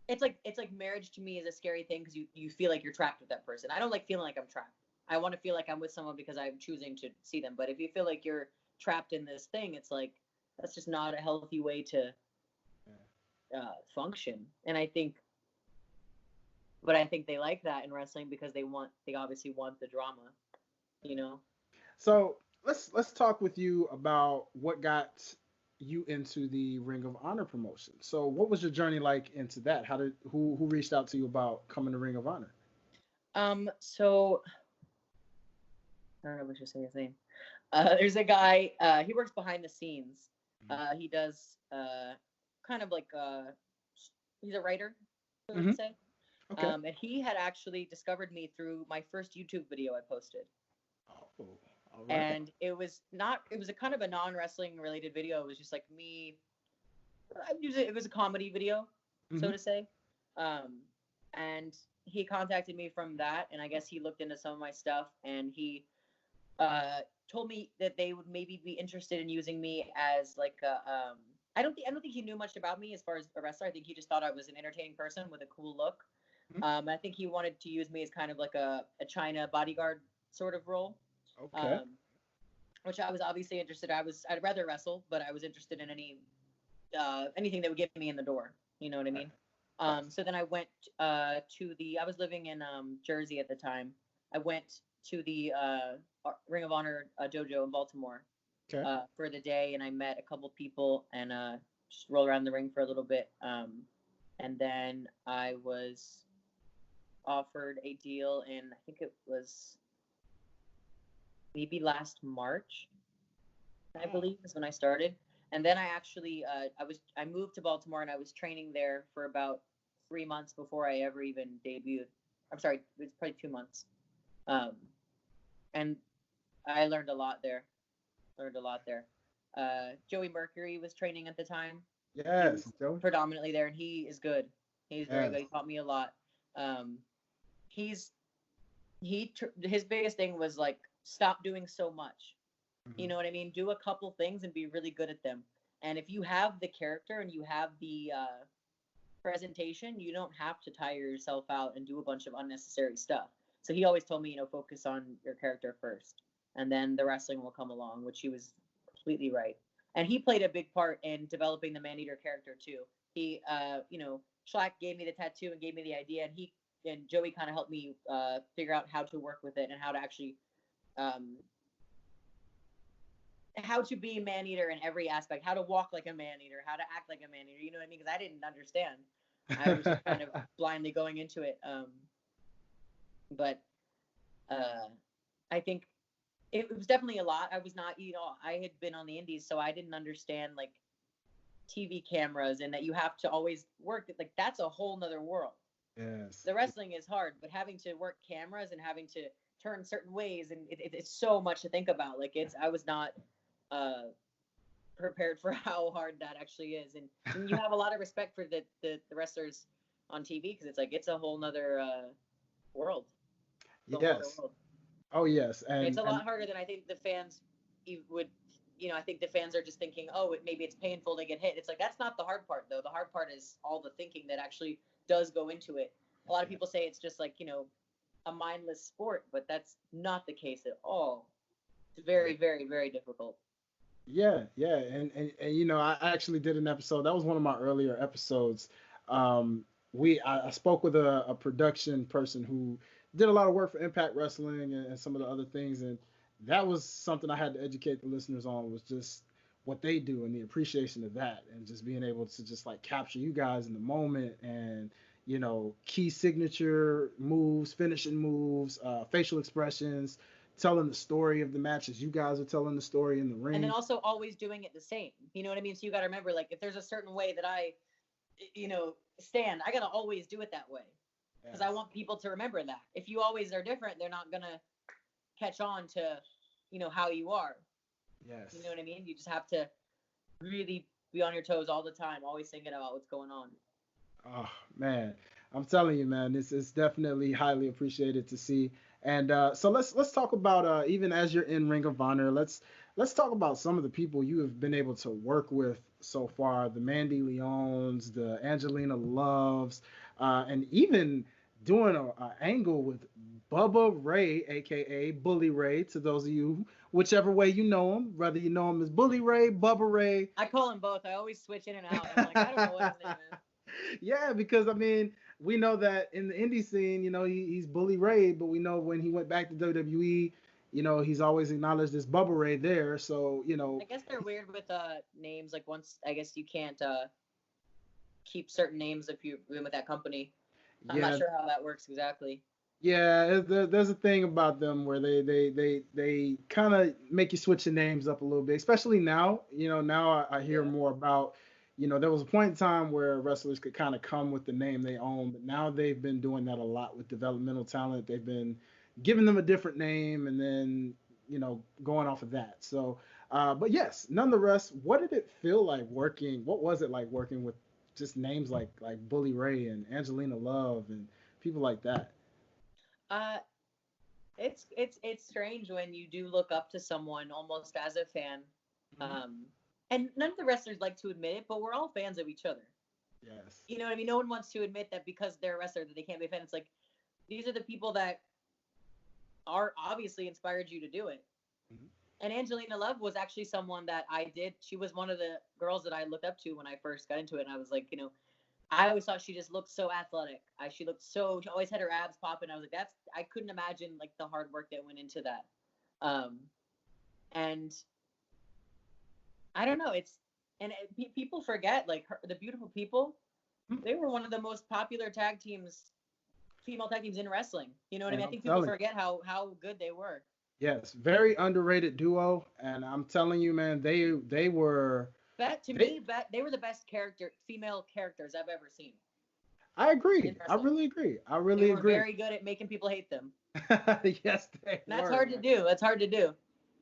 it's like marriage to me is a scary thing because you feel like you're trapped with that person. I don't like feeling like I'm trapped. I want to feel like I'm with someone because I'm choosing to see them. But if you feel like you're trapped in this thing, it's like that's just not a healthy way to function. And I think they like that in wrestling because they obviously want the drama, you know. So let's talk with you about what got you into the Ring of Honor promotion. So what was your journey like into that? Who reached out to you about coming to Ring of Honor? So I don't know if I should say his name. There's a guy. He works behind the scenes. He does kind of like he's a writer, so Mm-hmm. to say. Okay. And he had actually discovered me through my first YouTube video I posted. Oh, all right. And it was a kind of a non-wrestling related video. It was just like me. It was a comedy video, so Mm-hmm. to say. Um, and he contacted me from that, and I guess he looked into some of my stuff, and he uh, told me that they would maybe be interested in using me as like a. I don't think he knew much about me as far as a wrestler. I think he just thought I was an entertaining person with a cool look. Mm-hmm. I think he wanted to use me as kind of like a China bodyguard sort of role, Okay. um, which I was obviously interested. I'd rather wrestle, but I was interested in anything that would get me in the door. You know what I mean? So then I went I was living in Jersey at the time. I went to the Ring of Honor dojo in Baltimore Okay. for the day, and I met a couple people and just rolled around the ring for a little bit. And then I was offered a deal in, I think it was maybe last March, I Oh, believe, is when I started. And then I actually, I moved to Baltimore and I was training there for about 3 months before I ever even debuted. I'm sorry, it was probably 2 months. Um, and I learned a lot there. Learned a lot there. Joey Mercury was training at the time. He yes, was Joey. predominantly there, and he is good. He's very good. Yes. He taught me a lot. Um, he's his biggest thing was like stop doing so much. You Mhm. know what I mean? Do a couple things and be really good at them. And if you have the character and you have the presentation, you don't have to tire yourself out and do a bunch of unnecessary stuff. So he always told me, focus on your character first, and then the wrestling will come along, which he was completely right. And he played a big part in developing the Maneater character too. He, Schlack gave me the tattoo and gave me the idea, and he and Joey kind of helped me figure out how to work with it and how to actually um, how to be Maneater in every aspect, how to walk like a Maneater, how to act like a Maneater. You know what I mean? Because I didn't understand. I was just kind of blindly going into it. But uh, I think it was definitely a lot. I was not, I had been on the indies, so I didn't understand like TV cameras and that you have to always work. Like that's a whole nother world. Yes. The wrestling is hard, but having to work cameras and having to turn certain ways and it's so much to think about. Like I was not uh, prepared for how hard that actually is, and you have a lot of respect for the wrestlers on TV because it's like it's a whole nother world. It's a whole other Yes. world. Oh, yes. It's a And lot harder than I think the fans would. I think the fans are just thinking, oh, maybe it's painful to get hit. It's like that's not the hard part though. The hard part is all the thinking that actually does go into it. A lot of yeah. people say it's just like a mindless sport, but that's not the case at all. It's very, very, very difficult. Yeah, yeah, and I actually did an episode. That was one of my earlier episodes. I spoke with a production person who did a lot of work for Impact Wrestling and some of the other things, and that was something I had to educate the listeners on was just what they do and the appreciation of that, and just being able to just like capture you guys in the moment and key signature moves, finishing moves, facial expressions, telling the story of the matches. You guys are telling the story in the And then ring. also always doing it the same. You know what I mean? So you got to remember, like, if there's a certain way that I, stand, I got to always do it that way because I Yes. want people to remember that. If you always are different, they're not gonna catch on to, how you are. You know Yes. what I mean? You just have to really be on your toes all the time, always thinking about what's going on. Oh man, I'm telling you, man, this is definitely highly appreciated to see. And so let's talk about even as you're in Ring of Honor, let's talk about some of the people you have been able to work with so far, the Mandy Leones, the Angelina Loves, and even doing a angle with Bubba Ray, aka Bully Ray, to those of you, whichever way you know him, whether you know him as Bully Ray, Bubba Ray. I call him both. I always switch in and out. I'm like, I don't know what his name is. Yeah, because I mean, we know that in the indie scene, he's Bully Ray, but we know when he went back to WWE, he's always acknowledged as Bubba Ray there. So, I guess they're weird with names. Like once, I guess you can't keep certain names if you've been with that company. I'm not yeah, sure how that works exactly. yeah, there's a thing about them where they kind of make you switch the names up a little bit, especially now. Now I hear Yeah. more about, there was a point in time where wrestlers could kind of come with the name they own, but now they've been doing that a lot with developmental talent. They've been giving them a different name and then, going off of that. So, but yes, nonetheless, what did it feel like working? What was it like working with just names like Bully Ray and Angelina Love and people like that? Uh, it's strange when you do look up to someone almost as a fan. Mhm. Um, and none of the wrestlers like to admit it, but we're all fans of each other. Yes. You know what I mean? No one wants to admit that because they're a wrestler that they can't be a fan. It's like these are the people that are obviously inspired you to do it. Mhm. And Angelina Love was actually someone that I did. She was one of the girls that I looked up to when I first got into it. And I was like, I always thought she just looked so athletic. She looked so. She always had her abs popping. I was like, that's. I couldn't imagine like the hard work that went into that. Um, and I don't know. People forget like the beautiful people. Mhm. They were one of the most popular tag teams female tag teams in wrestling. You know what I And mean? I I'm think people telling you, forget how good they were. yes, very underrated duo. And I'm telling you, man, they were But to they. me, they were the best female characters I've ever seen I in agree. I wrestling. really agree. I They really were agree. very good at making people hate them. Yes, they And that's were, hard to man. do. That's hard to do.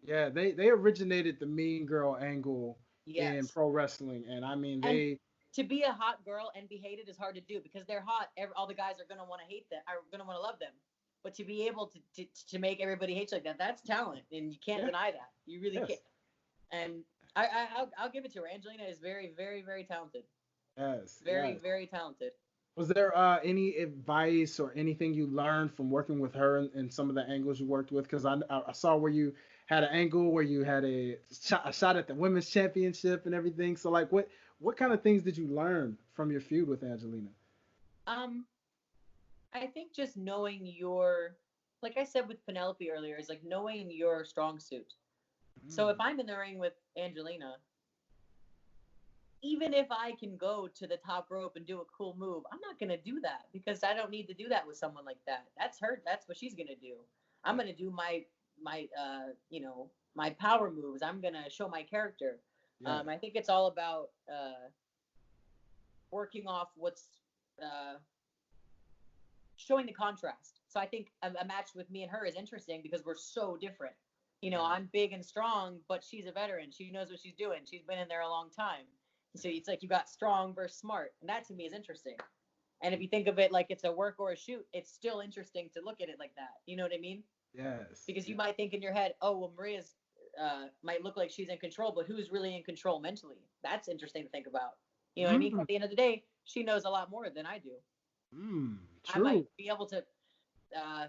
Yeah, they originated the mean girl angle in Yes. pro wrestling, and I mean And they. to be a hot girl and be hated is hard to do because they're hot. All the guys are gonna want to hate them. Are gonna want to love them. But to be able to make everybody hate you like that, that's talent, and you can't Yeah. deny that. You really Yes. can't. And I'll give it to her. Angelina is very, very, very talented. Yes. Very, Yes. very talented. Was there any advice or anything you learned from working with her in some of the angles you worked with? Because I saw where you had an angle where you had a shot at the women's championship and everything. So like, what kind of things did you learn from your feud with Angelina? Um, I think just knowing your, like I said with Penelope earlier, is like knowing your strong suit. So if Mm, I'm in the ring with Angelina, even if I can go to the top rope and do a cool move, I'm not gonna do that because I don't need to do that with someone like that. That's her. That's what she's gonna do. I'm gonna do my power moves. I'm gonna show my character. yeah. I think it's all about working off what's uh, showing the contrast. So I think a match with me and her is interesting because we're so different. Yeah. I'm big and strong, but she's a veteran. She knows what she's doing. She's been in there a long time. So it's like you got strong versus smart, and that to me is interesting. And if you think of it like it's a work or a shoot, it's still interesting to look at it like that. You know what I mean? Yes. Because you Yeah. might think in your head, oh, well, Maria's might look like she's in control, but who's really in control mentally? That's interesting to think about. You know what I mean? 'Cause Mm, at the end of the day, she knows a lot more than I do. I might true. be able to, uh,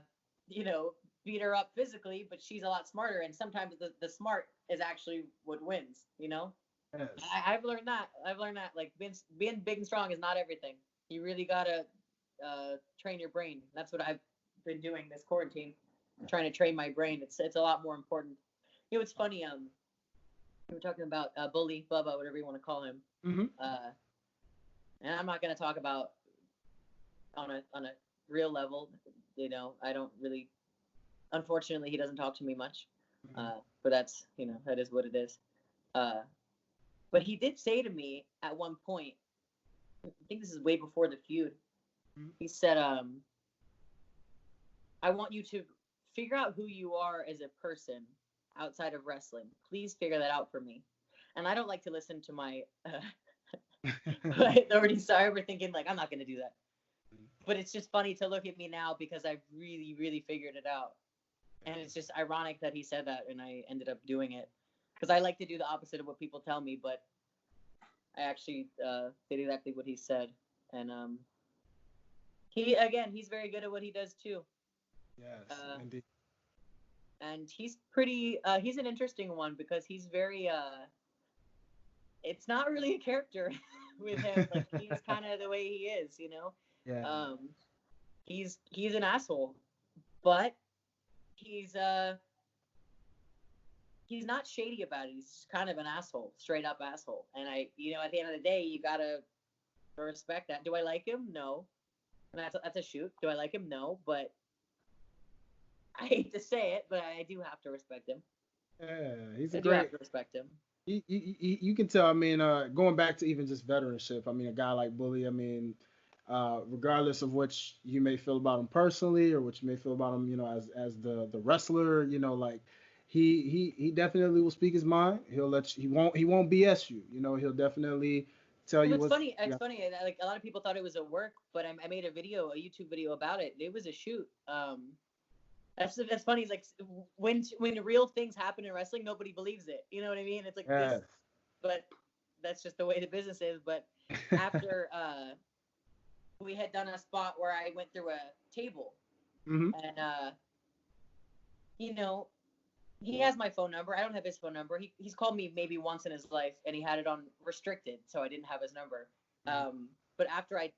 you know, beat her up physically, but she's a lot smarter. And sometimes the smart is actually what wins. Yes. I've learned that. I've learned that like being big and strong is not everything. You really gotta train your brain. That's what I've been doing this quarantine, trying to train my brain. It's a lot more important. It's funny. We were talking about bully Bubba, whatever you want to call him. Hmm. Uh, and I'm not gonna talk about on a real level. I don't really. Unfortunately, he doesn't talk to me much. But that's that is what it is. Uh, but he did say to me at one point, I think this is way before the feud. Hmm. He said, I want you to figure out who you are as a person outside of wrestling. Please figure that out for me. And I don't like to listen to my my authority, so I remember thinking, like, I'm not going to do that. But it's just funny to look at me now because I've really, really figured it out. And it's just ironic that he said that and I ended up doing it. Because I like to do the opposite of what people tell me, but I actually did exactly what he said. And he's very good at what he does too. Yes, Uh, indeed. and he's an interesting one because he's very it's not really a character with him. Like he's kind of the way he is. Yeah. Um, he's an asshole, but he's uh he's not shady about it. He's just kind of an asshole, straight up asshole. And at the end of the day, you gotta respect that. Do I like him? No. And that's a shoot. Do I like him? No. But I hate to say it, but I do have to respect him. Yeah, he's a I do have great. to respect him. You can tell. I mean, going back to even just veteranship. I mean, a guy like Bully. I mean, regardless of what you may feel about him personally or what you may feel about him, as the wrestler, like he definitely will speak his mind. He'll let you. He won't BS you. He'll definitely tell Well, you it's what's. funny. It's Yeah. funny. Like a lot of people thought it was a work, but I made a YouTube video about it. It was a shoot. That's funny. It's like when real things happen in wrestling, nobody believes it. You know what I mean? It's like this, Yes. but that's just the way the business is. But after we had done a spot where I went through a table, Hmm. and you know, he has my phone number. I don't have his phone number. He's called me maybe once in his life, and he had it on restricted, so I didn't have his number. But after I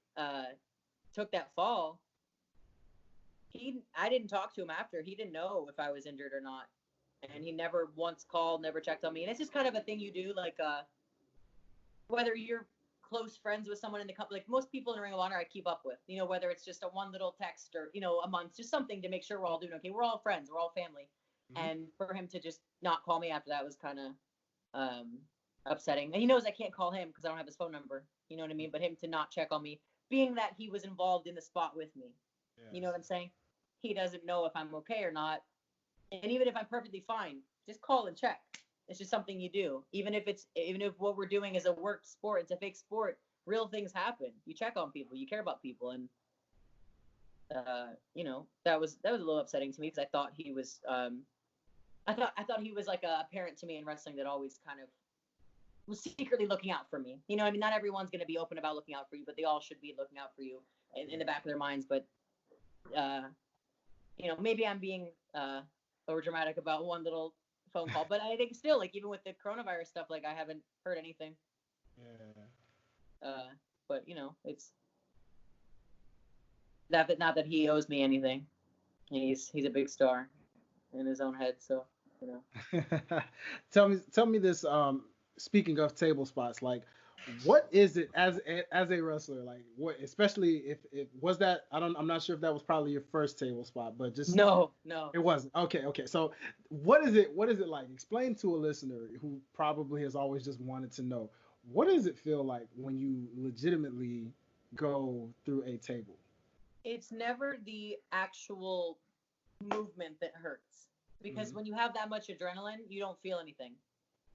took that fall, I didn't talk to him after. He didn't know if I was injured or not, and he never once called, never checked on me. And it's just kind of a thing you do, like whether you're close friends with someone in the company. Like most people in Ring of Honor, I keep up with. You know, whether it's just a one little text or a month, just something to make sure we're all doing okay. We're all friends. We're all family. Mm-hmm. And for him to just not call me after that was kind of upsetting. And he knows I can't call him because I don't have his phone number. You know what I mean? But him to not check on me, being that he was involved in the spot with me. Yes. You know what I'm saying? He doesn't know if I'm okay or not. And even if I'm perfectly fine, just call and check. It's just something you do. Even if what we're doing is a work sport, it's a fake sport, real things happen. You check on people, you care about people. And that was a little upsetting to me because I thought he was I thought he was like a parent to me in wrestling that always kind of was secretly looking out for me. You know, I mean, not everyone's going to be open about looking out for you, but they all should be looking out for you in the back of their minds. But, maybe I'm being over dramatic about one little phone call, but I think still, like, even with the coronavirus stuff, like, I haven't heard anything. Yeah. But, it's not that he owes me anything. He's a big star in his own head, so, Tell me this. Speaking of table spots, like, what is it as a wrestler? Like, what, especially if it was that I'm not sure if that was probably your first table spot, but just no, it wasn't. Okay. So what is it like? Explain to a listener who probably has always just wanted to know, what does it feel like when you legitimately go through a table? It's never the actual movement that hurts because Mm-hmm. when you have that much adrenaline, you don't feel anything.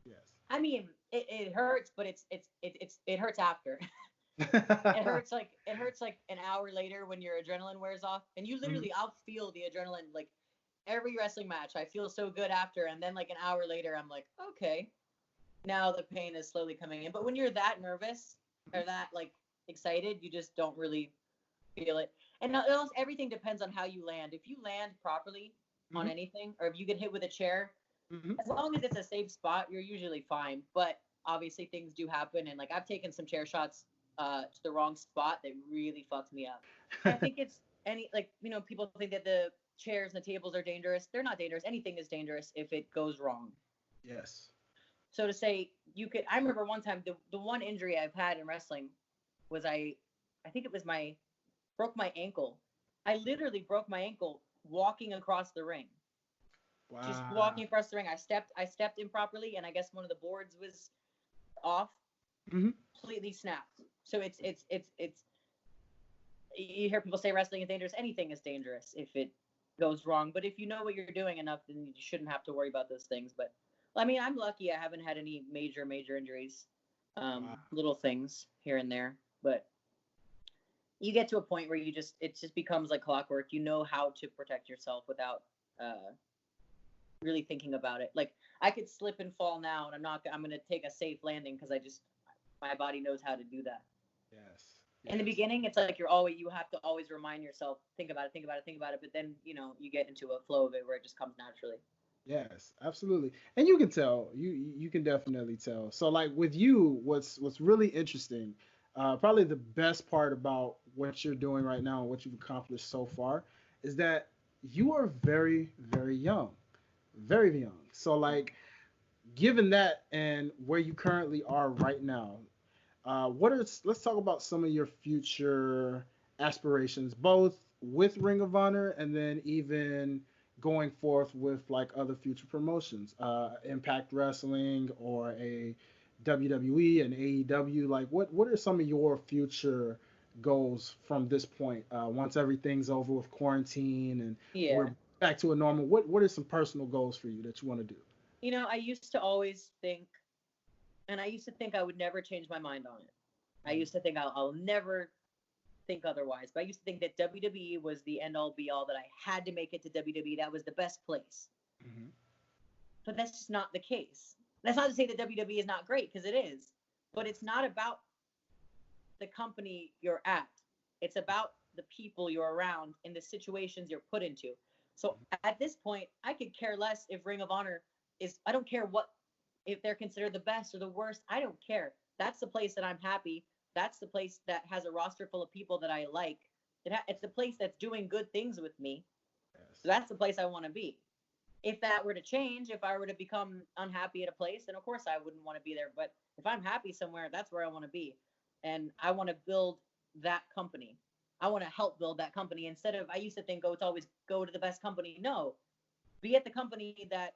Yes. I mean, it hurts, but it hurts after. It hurts like an hour later when your adrenaline wears off, and you Mhm. literally I'll feel the adrenaline like every wrestling match. I feel so good after, and then like an hour later, I'm like, okay, now the pain is slowly coming in. But when you're that nervous or that like excited, you just don't really feel it. And else, everything depends on how you land. If you land properly on Mhm. anything, or if you get hit with a chair, Mhm. as long as it's a safe spot, you're usually fine. But obviously, things do happen, and like I've taken some chair shots to the wrong spot that really fucked me up. And I think it's people think that the chairs and the tables are dangerous. They're not dangerous. Anything is dangerous if it goes wrong. Yes. So to say I remember one time the one injury I've had in wrestling was I think it was broke my ankle. I literally broke my ankle walking across the ring. Just Wow. walking across the ring. I stepped improperly, and I guess one of the boards was off, Mhm. completely snapped. So it's you hear people say wrestling is dangerous. Anything is dangerous if it goes wrong. But if you know what you're doing enough, then you shouldn't have to worry about those things. But I mean, I'm lucky. I haven't had any major injuries. Wow. Little things here and there, but you get to a point where it just becomes like clockwork. You know how to protect yourself without really thinking about it. Like I could slip and fall now, and I'm going to take a safe landing because my body knows how to do that. Yes. In the Yes. beginning, it's like you have to always remind yourself, think about it, think about it, think about it. But then, you get into a flow of it where it just comes naturally. Yes, absolutely. And you can tell. You can definitely tell. So like with you, what's really interesting, probably the best part about what you're doing right now and what you've accomplished so far is that you are very, very young. Very young. So like given that and where you currently are right now, let's talk about some of your future aspirations, both with Ring of Honor and then even going forth with like other future promotions, Impact Wrestling or a WWE and AEW. Like, what are some of your future goals from this point? Once everything's over with quarantine and we're Yeah. back to a normal, what are some personal goals for you that you want to do? I used to always think, and I used to think I would never change my mind on it. I Mm-hmm. used to think I'll never think otherwise. But I used to think that WWE was the end all be all, that I had to make it to WWE. That was the best place. Mm-hmm. But that's just not the case. That's not to say that WWE is not great, because it is. But it's not about the company you're at. It's about the people you're around and the situations you're put into. So at this point, I could care less if Ring of Honor I don't care if they're considered the best or the worst. I don't care. That's the place that I'm happy. That's the place that has a roster full of people that I like. It's the place that's doing good things with me. So Yes. that's the place I want to be. If that were to change, if I were to become unhappy at a place, then of course I wouldn't want to be there. But if I'm happy somewhere, that's where I want to be. and I want to build that company. I want to help build that company instead of, I used to think, oh, it's always go to the best company. No, be at the company that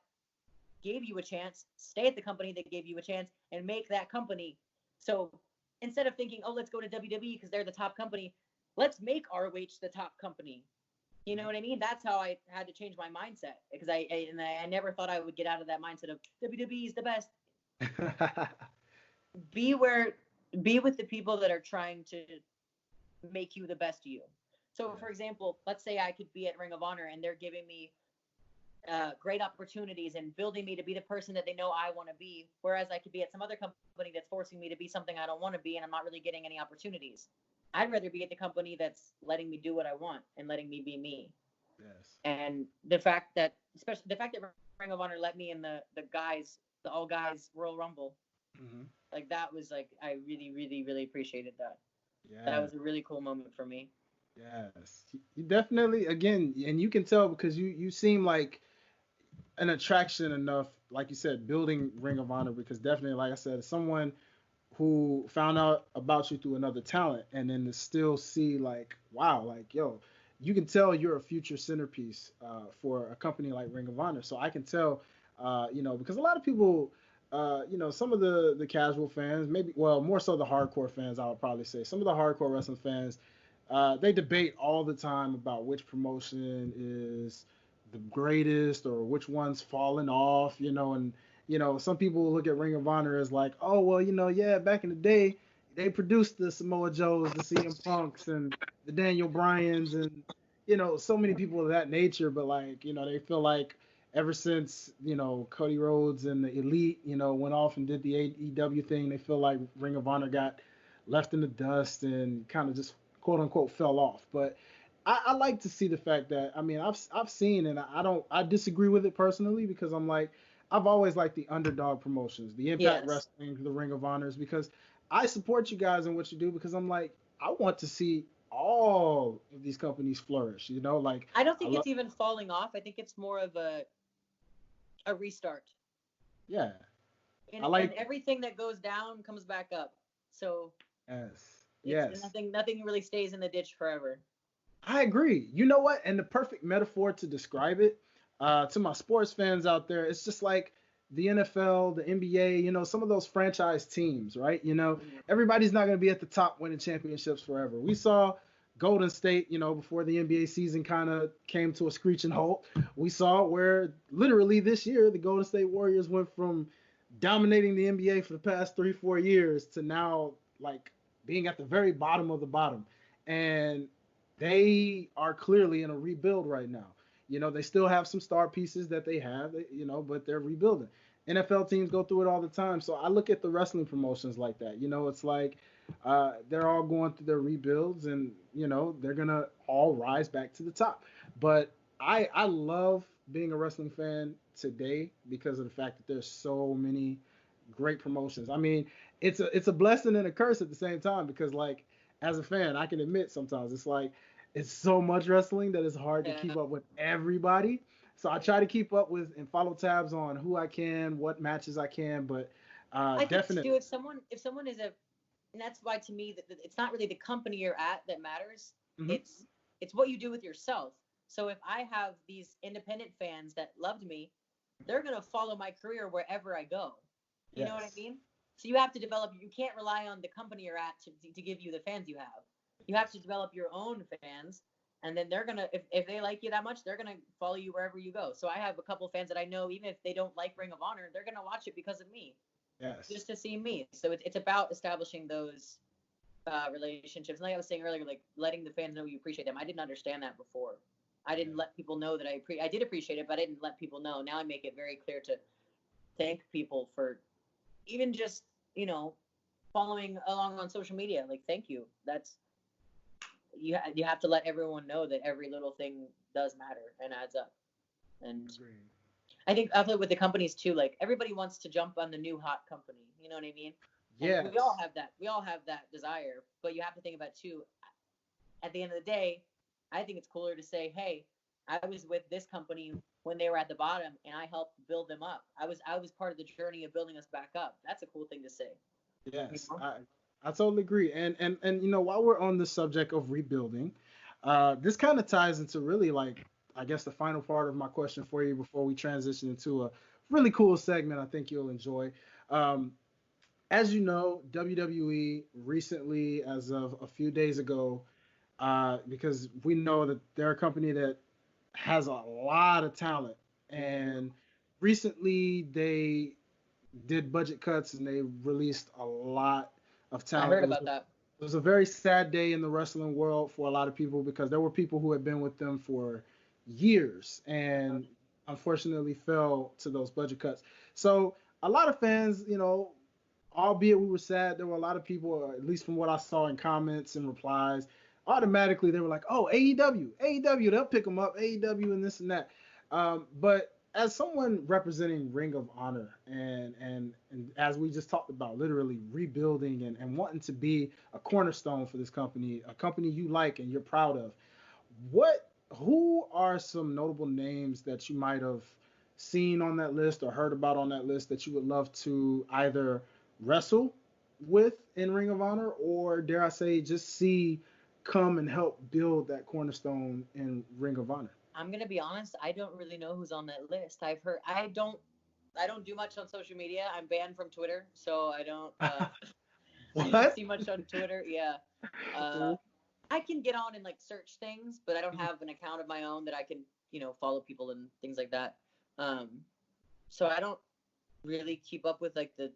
gave you a chance, stay at the company that gave you a chance, and make that company. So instead of thinking, oh, let's go to WWE because they're the top company, let's make ROH the top company. You know what I mean? That's how I had to change my mindset because I never thought I would get out of that mindset of WWE is the best. Be where, be with the people that are trying to make you the best you. So, for example, let's say I could be at Ring of Honor and they're giving me great opportunities and building me to be the person that they know I want to be, whereas I could be at some other company that's forcing me to be something I don't want to be, and I'm not really getting any opportunities. I'd rather be at the company that's letting me do what I want and letting me be me. Yes. And the fact that, especially the fact that Ring of Honor let me in the guys, the all guys Royal Rumble, Mm-hmm. like that was like, I really, really, really appreciated that. That Yeah. was a really cool moment for me. Yes. You definitely, again, and you can tell because you seem like an attraction enough, like you said, building Ring of Honor, because definitely, like I said, someone who found out about you through another talent and then to still see like, wow, like, yo, you can tell you're a future centerpiece for a company like Ring of Honor. So I can tell, because a lot of people, some of the casual fans, maybe, well, more so the hardcore fans, I would probably say, some of the hardcore wrestling fans, they debate all the time about which promotion is the greatest or which one's fallen off, and some people look at Ring of Honor as like, oh, well, yeah, back in the day, they produced the Samoa Joes, the CM Punks, and the Daniel Bryans, and so many people of that nature. But like, they feel like ever since Cody Rhodes and the Elite, went off and did the AEW thing, they feel like Ring of Honor got left in the dust and kind of just quote unquote fell off. But I like to see the fact that, I mean, I've seen, and I disagree with it personally, because I'm like, I've always liked the underdog promotions, the Impact Yes. Wrestling, the Ring of Honors, because I support you guys in what you do, because I'm like, I want to see all of these companies flourish. Like, I don't I think love, it's even falling off. I think it's more of a restart. yeah, And I and like, everything that goes down comes back up. So yes, it's yes. nothing really stays in the ditch forever. I agree. You know what? And the perfect metaphor to describe it, to my sports fans out there, it's just like the NFL, the NBA, some of those franchise teams, right? Mhm. Everybody's not going to be at the top winning championships forever. We saw Golden State, before the NBA season kind of came to a screeching halt. We saw where literally this year, the Golden State Warriors went from dominating the NBA for the past 3, 4 years to now, like, being at the very bottom of the bottom. And they are clearly in a rebuild right now. They still have some star pieces that they have, but they're rebuilding. NFL teams go through it all the time. So I look at the wrestling promotions like that. It's like they're all going through their rebuilds, and they're gonna all rise back to the top. But I love being a wrestling fan today because of the fact that there's so many great promotions. I mean, it's a blessing and a curse at the same time, because like, as a fan, I can admit sometimes it's like it's so much wrestling that it's hard to keep Yeah. up with everybody. So I try to keep up with and follow tabs on who I can, what matches I can, but I think too, definitely. if someone is a, and that's why to me that it's not really the company you're at that matters. Hmm. It's what you do with yourself. So if I have these independent fans that loved me, they're gonna follow my career wherever I go. You know what I Yes. mean? So you have to develop. You can't rely on the company you're at to give you the fans you have. You have to Yes. develop your own fans, and then they're gonna, if they like you that much, they're gonna follow you wherever you go. So I have a couple of fans that I know, even if they don't like Ring of Honor, they're gonna watch it because of me, Yes. just to see me. So it's about establishing those relationships. And like I was saying earlier, like letting the fans know you appreciate them. I didn't understand that before. I Yeah. didn't let people know that I did appreciate it, but I didn't let people know. Now I make it very clear to thank people for even just you know following along on social media. Like thank you. That's you have to let everyone know that every little thing does matter and adds up. And Agreed. I think I feel with the companies too. Like everybody wants to jump on the new hot company. You know what I mean? And we all Yes. have that. We all have that desire. But you have to think about too. At the end of the day, I think it's cooler to say, "Hey, I was with this company when they were at the bottom, and I helped build them up. I was part of the journey of building us back up." That's a cool thing to say. You Yes. know? I totally agree. And while we're on the subject of rebuilding, this kind of ties into really like I guess the final part of my question for you before we transition into a really cool segment I think you'll enjoy. Um, as you know, WWE recently, as of a few days ago, because we know that they're a company that has a lot of talent, and recently they did budget cuts and they released a lot of I talent. heard about that. It was a very sad day in the wrestling world for a lot of people because there were people who had been with them for years and unfortunately fell to those budget cuts. So a lot of fans, albeit we were sad, there were a lot of people, at least from what I saw in comments and replies, automatically they were like, "Oh, AEW, they'll pick them up, AEW, and this and that." But as someone representing Ring of Honor and as we just talked about, literally rebuilding and wanting to be a cornerstone for this company, a company you like and you're proud of, who are some notable names that you might have seen on that list or heard about on that list that you would love to either wrestle with in Ring of Honor or dare I say just see come and help build that cornerstone in Ring of Honor? I'm gonna be honest. I don't really know who's on that list. I've heard. I don't do much on social media. I'm banned from Twitter, so I don't. You don't What? see much on Twitter. Yeah. Uh, I can get on and like search things, but I don't have an account of my own that I can, follow people and things like that. Um, so I don't really keep up with like the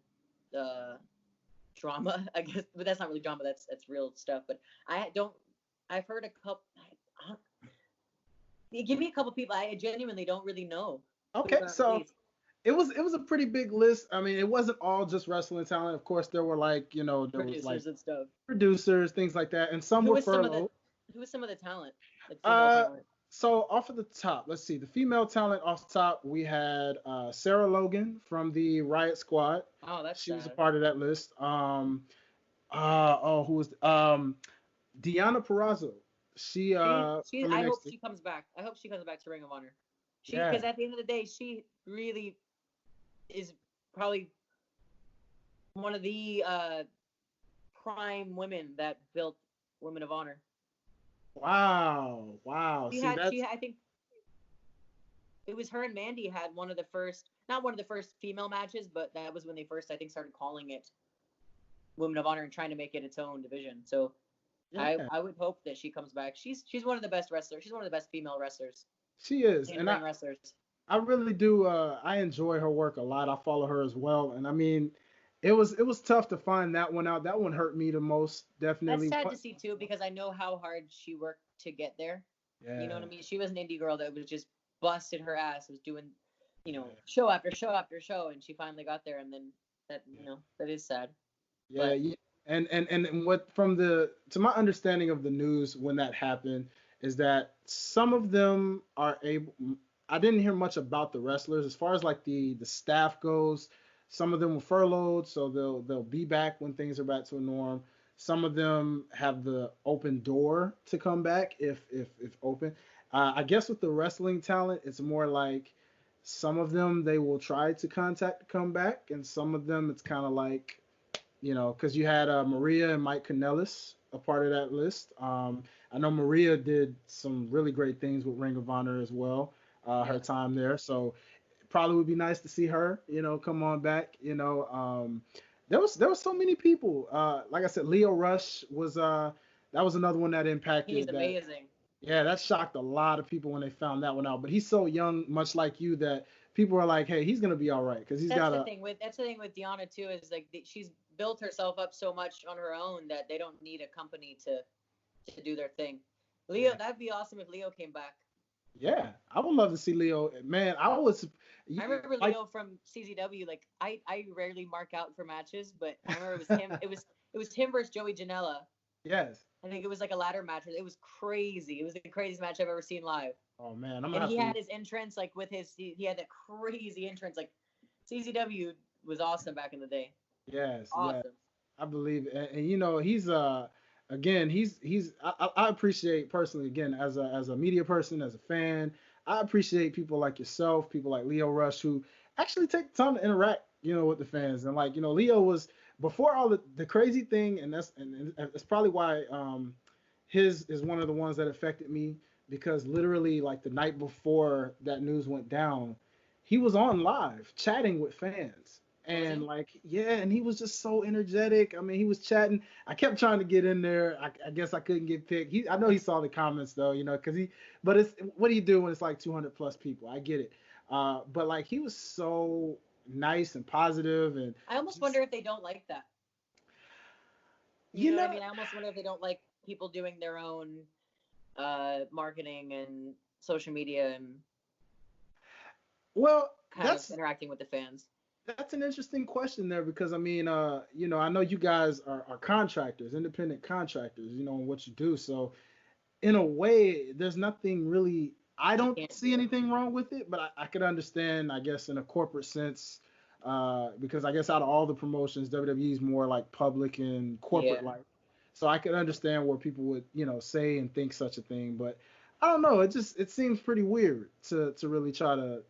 drama, I guess, but that's not really drama. That's real stuff. But I don't. I've heard a couple. Give me a couple people. I genuinely don't really know who's Okay, on the so list. it was a pretty big list. I mean, it wasn't all just wrestling talent. Of course, there were like there was like Producers and stuff. producers, things like that, and some Who were was some of the furloughed. Who was some of the talent, like female Uh, talent? so off of the top, let's see the female talent off the top. We had Sarah Logan from the Riot Squad. Oh, that's She was a sad. part of that list. Who was Deanna Perrazzo? She She. from I hope NXT. she comes back. I hope she comes back to Ring of Honor. Yeah. Because at the end of the day, she really is probably one of the prime women that built Women of Honor. Wow. Wow. See She that's had, I think it was her and Mandy had one of the first, not one of the first female matches, but that was when they first, I think, started calling it Women of Honor and trying to make it its own division. So yeah. I would hope that she comes back. She's one of the best wrestlers. She's one of the best female wrestlers, She is, in and ring wrestlers. I really do. I enjoy her work a lot. I follow her as well, and I mean, it was tough to find that one out. That one hurt me the most, That's definitely. sad to see too, because I know how hard she worked to get there. You know Yeah, what I mean? She was an indie girl that was just busted her ass, was doing, yeah, show after show after show, and she finally got there, and then that, that is sad. yeah, But yeah. And what from the to my understanding of the news when that happened is that some of them are able. I didn't hear much about the wrestlers as far as like the staff goes. Some of them were furloughed, so they'll be back when things are back to a norm. Some of them have the open door to come back if open. I guess with the wrestling talent, it's more like some of them they will try to contact to come back, and some of them it's kind of like because you had Maria and Mike Kanellis a part of that list. I know Maria did some really great things with Ring of Honor as well, her yeah, time there. So it probably would be nice to see her, come on back. There was so many people. Like I said, Leo Rush was that was another one that he's impacted that. amazing. Yeah, that shocked a lot of people when they found that one out. But he's so young, much like you, that people are like, "Hey, he's gonna be all right," because he's got a That's the thing with Deanna too, is like she's built herself up so much on her own that they don't need a company to do their thing. Leo, yeah. that'd be awesome if Leo came back. Yeah, I would love to see Leo. Man, I was I remember like, Leo from CZW. Like I rarely mark out for matches, but I remember it was him. It was him versus Joey Janela. yes. I think it was like a ladder match. It was crazy. It was the craziest match I've ever seen live. Oh man, I'm And gonna have he to. had his entrance like with his. He had that crazy entrance. Like CZW was awesome back in the day. Yes, yes, Awesome. I believe, and he's again he's I appreciate personally again as a media person as a fan. I appreciate people like yourself, people like Leo Rush who actually take the time to interact, with the fans. And like Leo was before all the crazy thing, and it's probably why his is one of the ones that affected me because literally like the night before that news went down, he was on live chatting with fans. Was And he? like, yeah, and he was just so energetic. I mean, he was chatting. I kept trying to get in there. I guess I couldn't get picked. I know he saw the comments though, because but it's what do you do when it's like 200 plus people? I get it. But like, he was so nice and positive and I almost just, wonder if they don't like that. You you know what I know, mean? I almost wonder if they don't like people doing their own marketing and social media and well, kind of interacting with the fans. that's an interesting question there because I mean, I know you guys are contractors, independent contractors, in what you do. So in a way, there's nothing really. I You don't can't see do. anything wrong with it, but I could understand, I guess, in a corporate sense, because I guess out of all the promotions, WWE is more like public and corporate Yeah. like. So I could understand where people would, say and think such a thing, but I don't know. It seems pretty weird to really try to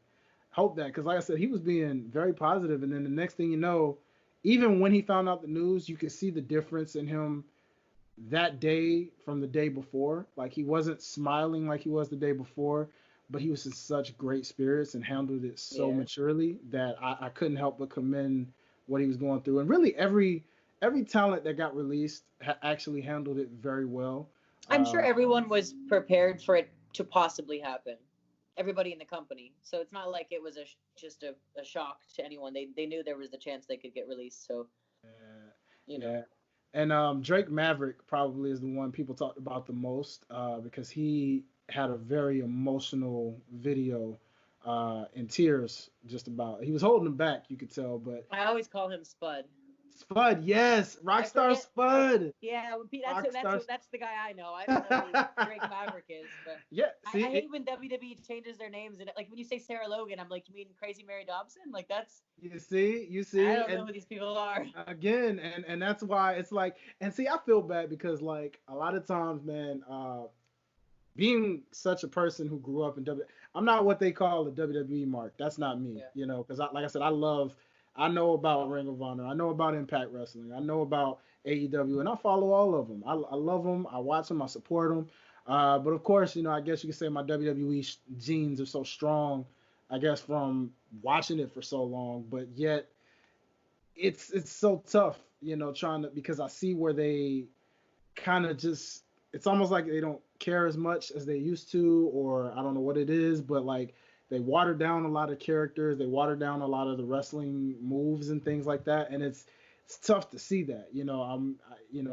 hope that because like I said, he was being very positive, and then the next thing you know, even when he found out the news, you could see the difference in him that day from the day before. Like he wasn't smiling like he was the day before, but he was in such great spirits and handled it so Yeah. maturely that I couldn't help but commend what he was going through. And really, every talent that got released actually handled it very well. I'm sure Uh, everyone was prepared for it to possibly happen. Everybody in the company. So it's not like it was just a shock to anyone. They knew there was the chance they could get released. So, yeah, you know. yeah. And Drake Maverick probably is the one people talked about the most because he had a very emotional video in tears, just about. He was holding him back, you could tell, but I always call him Spud. Spud, yes, I Rockstar forget. Spud, Yeah, Rockstar. that's the guy I know. I don't know who Drake Maverick is, but Yeah, see, I hate when WWE changes their names and like when you say Sarah Logan, I'm like, you mean Crazy Mary Dobson? Like that's you I see, don't know and who these people are. again, and that's why it's like, and see, I feel bad because like a lot of times, man, being such a person who grew up in I'm not what they call the WWE mark. That's not me, Yeah. because like I said, I know about Ring of Honor, I know about Impact Wrestling, I know about AEW, and I follow all of them. I love them, I watch them, I support them. But of course, I guess you could say my WWE genes are so strong, I guess from watching it for so long, but yet it's so tough, trying to because I see where they kind of just it's almost like they don't care as much as they used to, or I don't know what it is, but like they water down a lot of characters, they water down a lot of the wrestling moves and things like that, and it's tough to see that.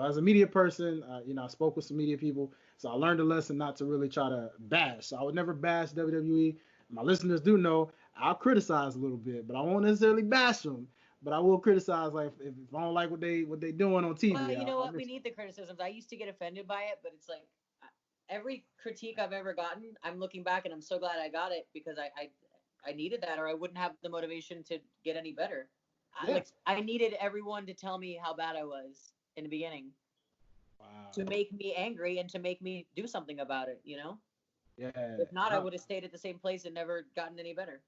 As a media person, I spoke with some media people, so I learned a lesson not to really try to bash. So I would never bash WWE. My listeners do know I'll criticize a little bit, but I won't necessarily bash them. But I will criticize, like if I don't like what they doing on Well, TV. you know I'll what? We mention. need the criticisms. I used to get offended by it, but it's like every critique I've ever gotten, I'm looking back and I'm so glad I got it because I needed that or I wouldn't have the motivation to get any better. Yeah. I needed everyone to tell me how bad I was in the beginning to Wow. make me angry and to make me do something about it, you know? Yeah. If not, I No, would have stayed at the same place and never gotten any better.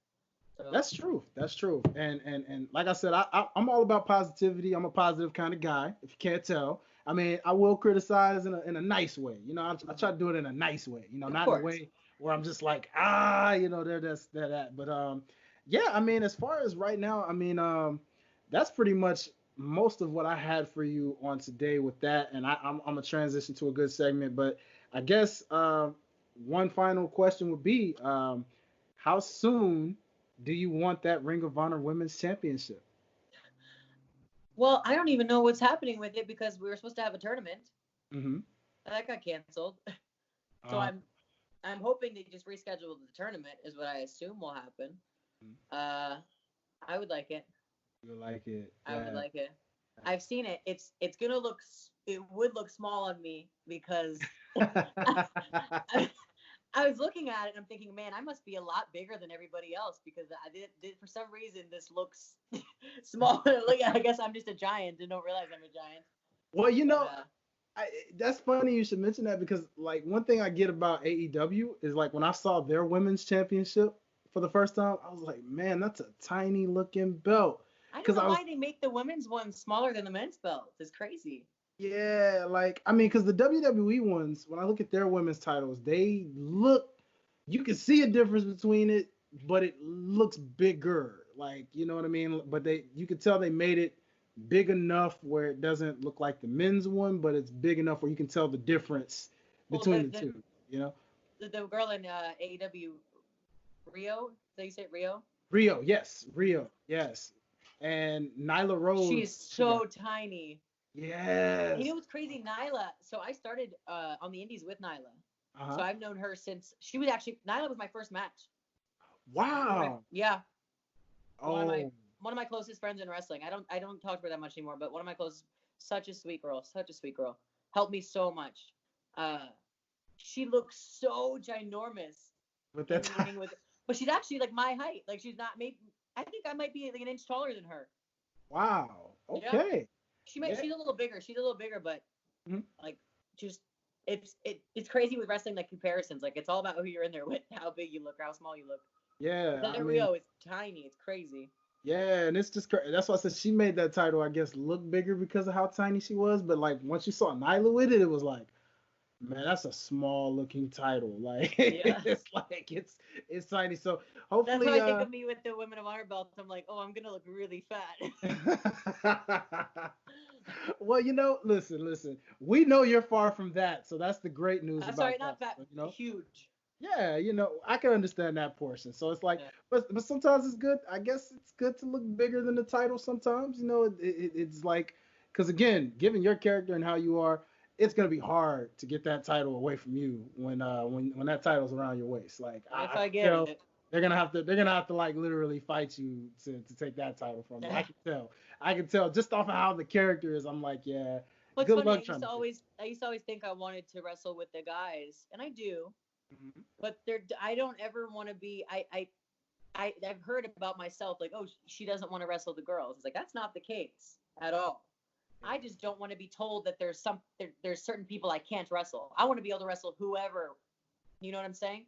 So, that's true. That's true. And like I said, I'm all about positivity. I'm a positive kind of guy. If you can't tell, I mean, I will criticize in a nice way. I try to do it in a nice way. of Not in a course. way where I'm just like there, there, that. But yeah. I mean, as far as right now, I mean, that's pretty much most of what I had for you on today with that. And I'm gonna transition to a good segment. But I guess one final question would be, how soon do you want that Ring of Honor Women's Championship? Well, I don't even know what's happening with it because we were supposed to have a tournament. Mm-hmm. That got canceled. So Uh, I'm hoping they just reschedule the tournament is what I assume will happen. Uh I would like it. you like it, I would yeah. like it. I've seen it. It's gonna look it would look small on me because I, I was looking at it and I'm thinking, man, I must be a lot bigger than everybody else because I did for some reason this looks small. Look, I guess I'm just a giant and don't realize I'm a giant. well, But I, that's funny you should mention that because like one thing I get about AEW is like when I saw their women's championship for the first time, I was like, man, that's a tiny looking belt. I don't because know why they make the women's one smaller than the men's belt. It's crazy. yeah, like I mean, because the WWE ones, when I look at their women's titles, they look, you can see a difference between it, but it looks bigger. Like you know what I mean? But you can tell they made it big enough where it doesn't look like the men's one, but it's big enough where you can tell the difference Well, between the two. You know? the girl in AEW, Rio, did you say Rio? Rio, yes, Rio, yes, and Nyla She's Rose, she got so tiny. And you yes. know what's crazy? Nyla. So I started on the Indies with Nyla. Uh So huh. I've known her since she was actually Nyla was my first match. Wow. Yeah, one of my Oh, one of my closest friends in wrestling. I don't talk to her that much anymore, but one of my closest, such a sweet girl, such a sweet girl, helped me so much. Uh, she looks so ginormous with in that the time. ring with, but she's actually like my height. Like she's not maybe. I think I might be like an inch taller than her. Wow. Yeah, Okay. Yeah. she's a little bigger. She's a little bigger, but Mhm. like just it's crazy with wrestling like comparisons. Like it's all about who you're in there with, how big you look, or how small you look. Yeah. I That mean, Rio is tiny. It's crazy. yeah, and it's just that's why I said she made that title, I guess, look bigger because of how tiny she was. But like once you saw Nyla with it, it was like, man, that's a small looking title. Like Yeah. it's tiny. So That's how hopefully, I think of me with the Women of Honor belts. I'm like, oh, I'm gonna look really fat. well, listen. We know you're far from that, so that's the great news I'm about sorry, that. not fat, huge. Yeah, I can understand that portion. So it's like, Yeah. but sometimes it's good. I guess it's good to look bigger than the title. Sometimes, it's like, because again, given your character and how you are, it's gonna be hard to get that title away from you when that title's around your waist. Like If I I can get tell it. they're gonna have to like literally fight you to take that title from you. I can tell just off of how the character is. I'm like, yeah, What's good funny, luck trying to take. I used to always think I wanted to wrestle with the guys, and I do, Mhm. but I don't ever want to be. I've heard about myself like, oh, she doesn't want to wrestle the girls. It's like that's not the case at all. Yeah, I just don't want to be told that there's certain people I can't wrestle. I want to be able to wrestle whoever. You know what I'm saying?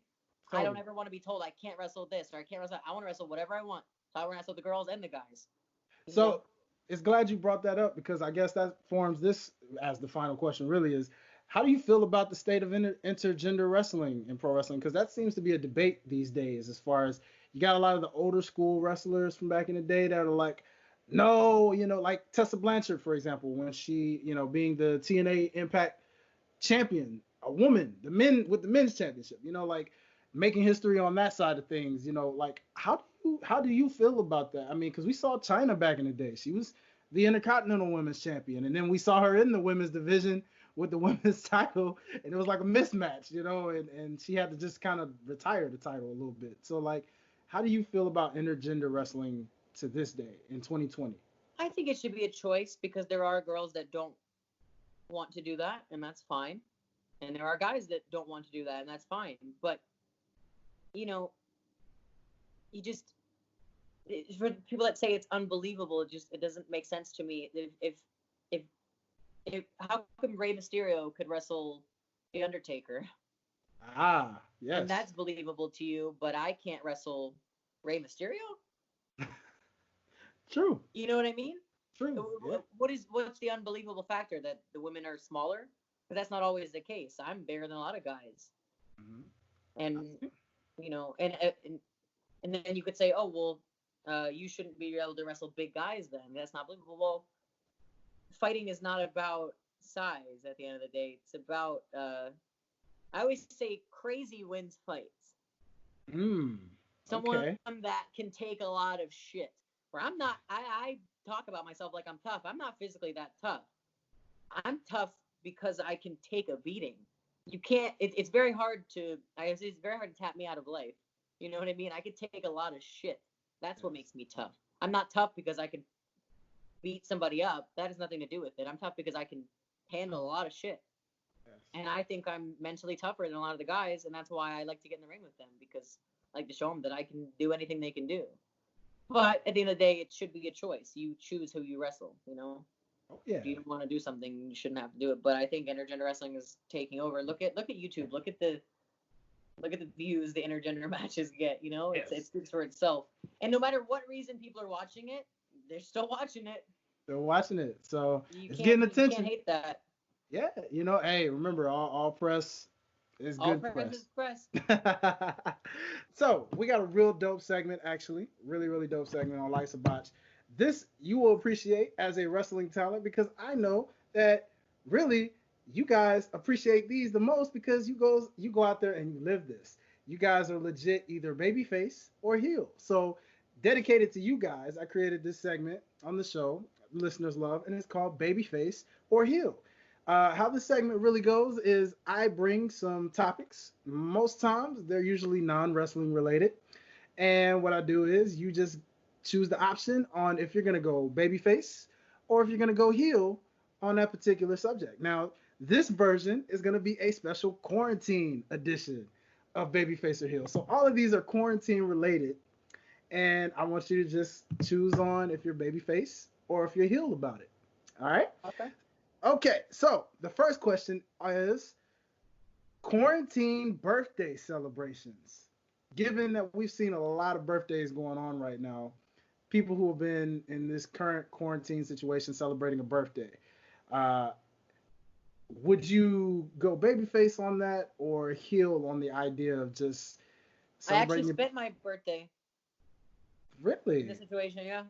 I don't totally. ever want to be told I can't wrestle this or I can't wrestle. I want to wrestle whatever I want. So I want to wrestle the girls and the guys. You know? So it's glad you brought that up because I guess that forms this as the final question. Really, is how do you feel about the state of intergender wrestling in pro wrestling? Because that seems to be a debate these days. As far as you got a lot of the older school wrestlers from back in the day that are like, no, like Tessa Blanchard, for example, when she, being the TNA Impact champion, a woman, the men with the men's championship, like making history on that side of things, like how do you feel about that? I mean, because we saw China back in the day. She was the Intercontinental Women's Champion, and then we saw her in the women's division with the women's title, and it was like a mismatch, and she had to just kind of retire the title a little bit. So like, how do you feel about intergender wrestling to this day in 2020? I think it should be a choice because there are girls that don't want to do that, and that's fine. And there are guys that don't want to do that, and that's fine. But you know, you just for people that say it's unbelievable, it doesn't make sense to me. If if how come Rey Mysterio could wrestle the Undertaker, Ah, and yes, that's believable to you, but I can't wrestle Rey Mysterio? true, You know what I mean? true, yeah. What's the unbelievable factor that the women are smaller? But that's not always the case. I'm bigger than a lot of guys, Mhm. and and then you could say, oh well, you shouldn't be able to wrestle big guys. Then that's not believable. Well, fighting is not about size. At the end of the day, it's about. I always say, crazy wins fights. Mm, Someone okay. that can take a lot of shit. Where I'm not. I talk about myself like I'm tough. I'm not physically that tough. I'm tough because I can take a beating. You can't. It's very hard to. It's very hard to tap me out of life. You know what I mean? I could take a lot of shit. That's what Yes. makes me tough. I'm not tough because I can beat somebody up. That has nothing to do with it. I'm tough because I can handle a lot of shit. Yes. And I think I'm mentally tougher than a lot of the guys, and that's why I like to get in the ring with them because I like to show them that I can do anything they can do. But at the end of the day, it should be a choice. You choose who you wrestle. You know, Oh yeah. if you don't want to do something, you shouldn't have to do it. But I think intergender wrestling is taking over. Look at YouTube. Look at the views the intergender matches get. You know, it Yes. speaks for itself. And no matter what reason people are watching it, they're still watching it. They're watching it, so You it's can't getting you can't attention. hate that. Yeah, hey, remember, all press is All good press press. is press. So we got a real dope segment, actually, really, really dope segment on Lights of Botch. This you will appreciate as a wrestling talent because I know that really you guys appreciate these the most because you go out there and you live this. You guys are legit either babyface or heel. So dedicated to you guys, I created this segment on the show listeners love, and it's called Babyface or Heel. How this segment really goes is I bring some topics. Most times they're usually non wrestling related. And what I do is you just choose the option on if you're going to go babyface or if you're going to go heel on that particular subject. Now, this version is going to be a special quarantine edition of babyface or heel. So all of these are quarantine related. And I want you to just choose on if you're babyface or if you're heel about it. All right? Okay. Okay, so the first question is quarantine birthday celebrations. Given that we've seen a lot of birthdays going on right now, people who have been in this current quarantine situation celebrating a birthday, uh, would you go babyface on that or heel on the idea of just I actually celebrating your spent my birthday in this really? situation. Yeah.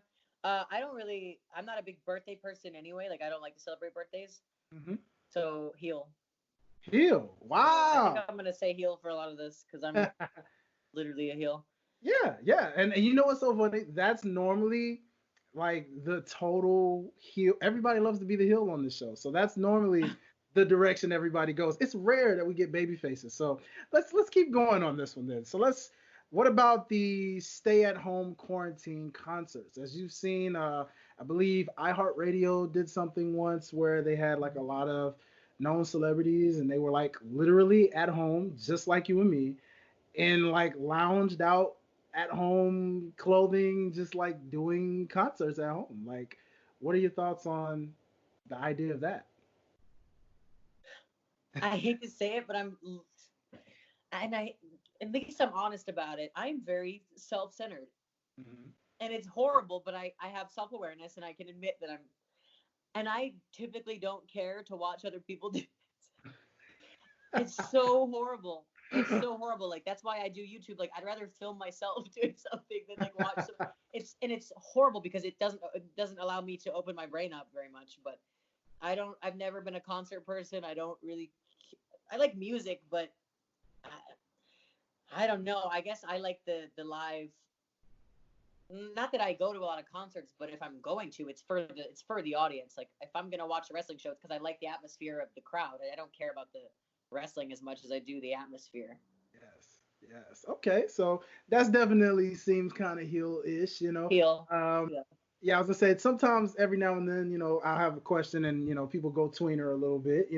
I don't really. I'm not a big birthday person anyway. Like I don't like to celebrate birthdays. Mm-hmm. So heel. Heel. So I think Wow. I'm gonna say heel for a lot of this because I'm literally a heel. Yeah, yeah. And you know what's so funny? That's normally like the total heel. Everybody loves to be the heel on this show. So that's normally the direction everybody goes. It's rare that we get baby faces. So let's keep going on this one then. So let's what about the stay at home quarantine concerts? As you've seen, I believe iHeartRadio did something once where they had like a lot of known celebrities and they were like literally at home, just like you and me and like lounged out at home clothing, just like doing concerts at home. Like, what are your thoughts on the idea of that? I hate to say it, but and I at least I'm honest about it. I'm very self-centered, Mm-hmm. and it's horrible. But I have self-awareness, and I can admit that I'm. And I typically don't care to watch other people do. It's so horrible. It's so horrible. Like that's why I do YouTube. Like I'd rather film myself doing something than like watch some. It's horrible because it doesn't allow me to open my brain up very much. But I don't. I've never been a concert person. I don't really. I like music, but I don't know. I guess I like the live. Not that I go to a lot of concerts, but if I'm going to, it's for the audience. Like if I'm gonna watch a wrestling show, it's because I like the atmosphere of the crowd. I don't care about the wrestling as much as I do the atmosphere. Yes, yes. Okay, so that's definitely seems kind of heel-ish, you know. Heel. Um, Yeah. yeah, I was gonna say sometimes every now and then, I'll have a question and people go tweener a little bit,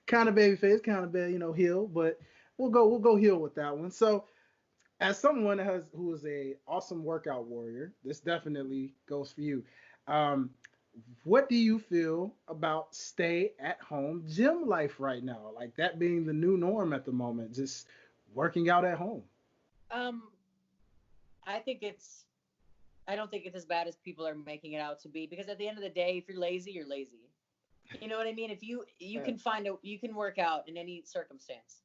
kind of babyface, kind of heel, but we'll go heel with that one. So as someone who is a awesome workout warrior, this definitely goes for you. Um, what do you feel about stay at home gym life right now? Like that being the new norm at the moment, just working out at home. Um, I think it's. I don't think it's as bad as people are making it out to be because at the end of the day, if you're lazy, you're lazy. You know what I mean? If you Yeah. can you can work out in any circumstance.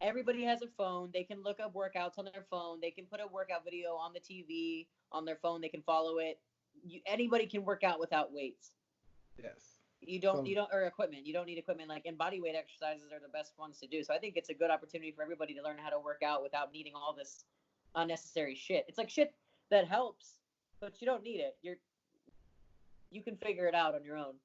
Everybody has a phone. They can look up workouts on their phone. They can put a workout video on the TV on their phone. They can follow it. Anybody can work out without weights. Yes. You don't So you don't or equipment. You don't need equipment like and body weight exercises are the best ones to do. So I think it's a good opportunity for everybody to learn how to work out without needing all this unnecessary shit. It's like shit that helps, but you don't need it. You can figure it out on your own.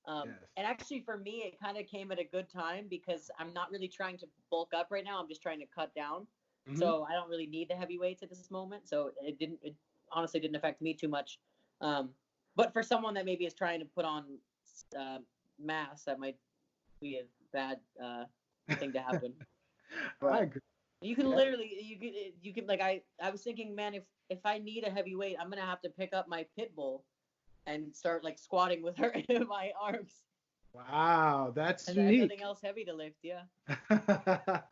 yes. And actually, for me, it kind of came at a good time because I'm not really trying to bulk up right now. I'm just trying to cut down. Hmm. So I don't really need the heavy weights at this moment. So it honestly didn't affect me too much. Um, but for someone that maybe is trying to put on uh, mass, that might be a bad thing to happen. I But agree. you can Yeah. literally you can like I was thinking, man, if I need a heavy weight, I'm gonna have to pick up my pit bull and start like squatting with her in my arms. Wow, that's And I have nothing unique. else heavy to lift. Yeah. But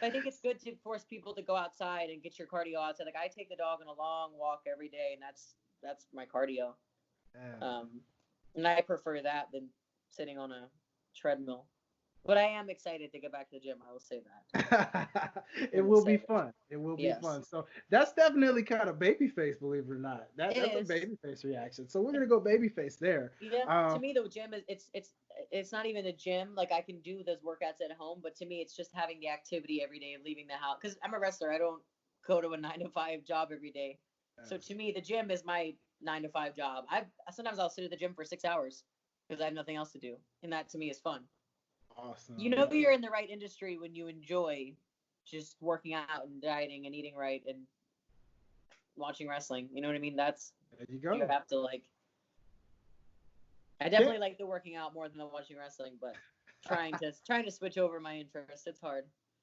I think it's good to force people to go outside and get your cardio outside. Like I take the dog on a long walk every day, and that's my cardio. Yeah. Um, and I prefer that than sitting on a treadmill. But I am excited to get back to the gym. I will say that. It I will will say be that. fun. It will be Yes, fun. So that's definitely kind of babyface, believe it or not. it That's a is. babyface reaction. So we're gonna go babyface there. Yeah, to Um, me the gym is it's not even a gym. Like I can do those workouts at home, but to me it's just having the activity every day of leaving the house. Because I'm a wrestler, I don't go to a 9 to 5 job every day. So to yes. me, the gym is my 9 to 5 job. I sometimes I'll sit at the gym for 6 hours because I have nothing else to do, and that to me is fun. You Awesome. know you're in the right industry when you enjoy just working out and dieting and eating right and watching wrestling. You know what I mean? That's There you you go. have to like I Can't definitely like the working out more than the watching wrestling, but trying to switch over my interest. It's hard.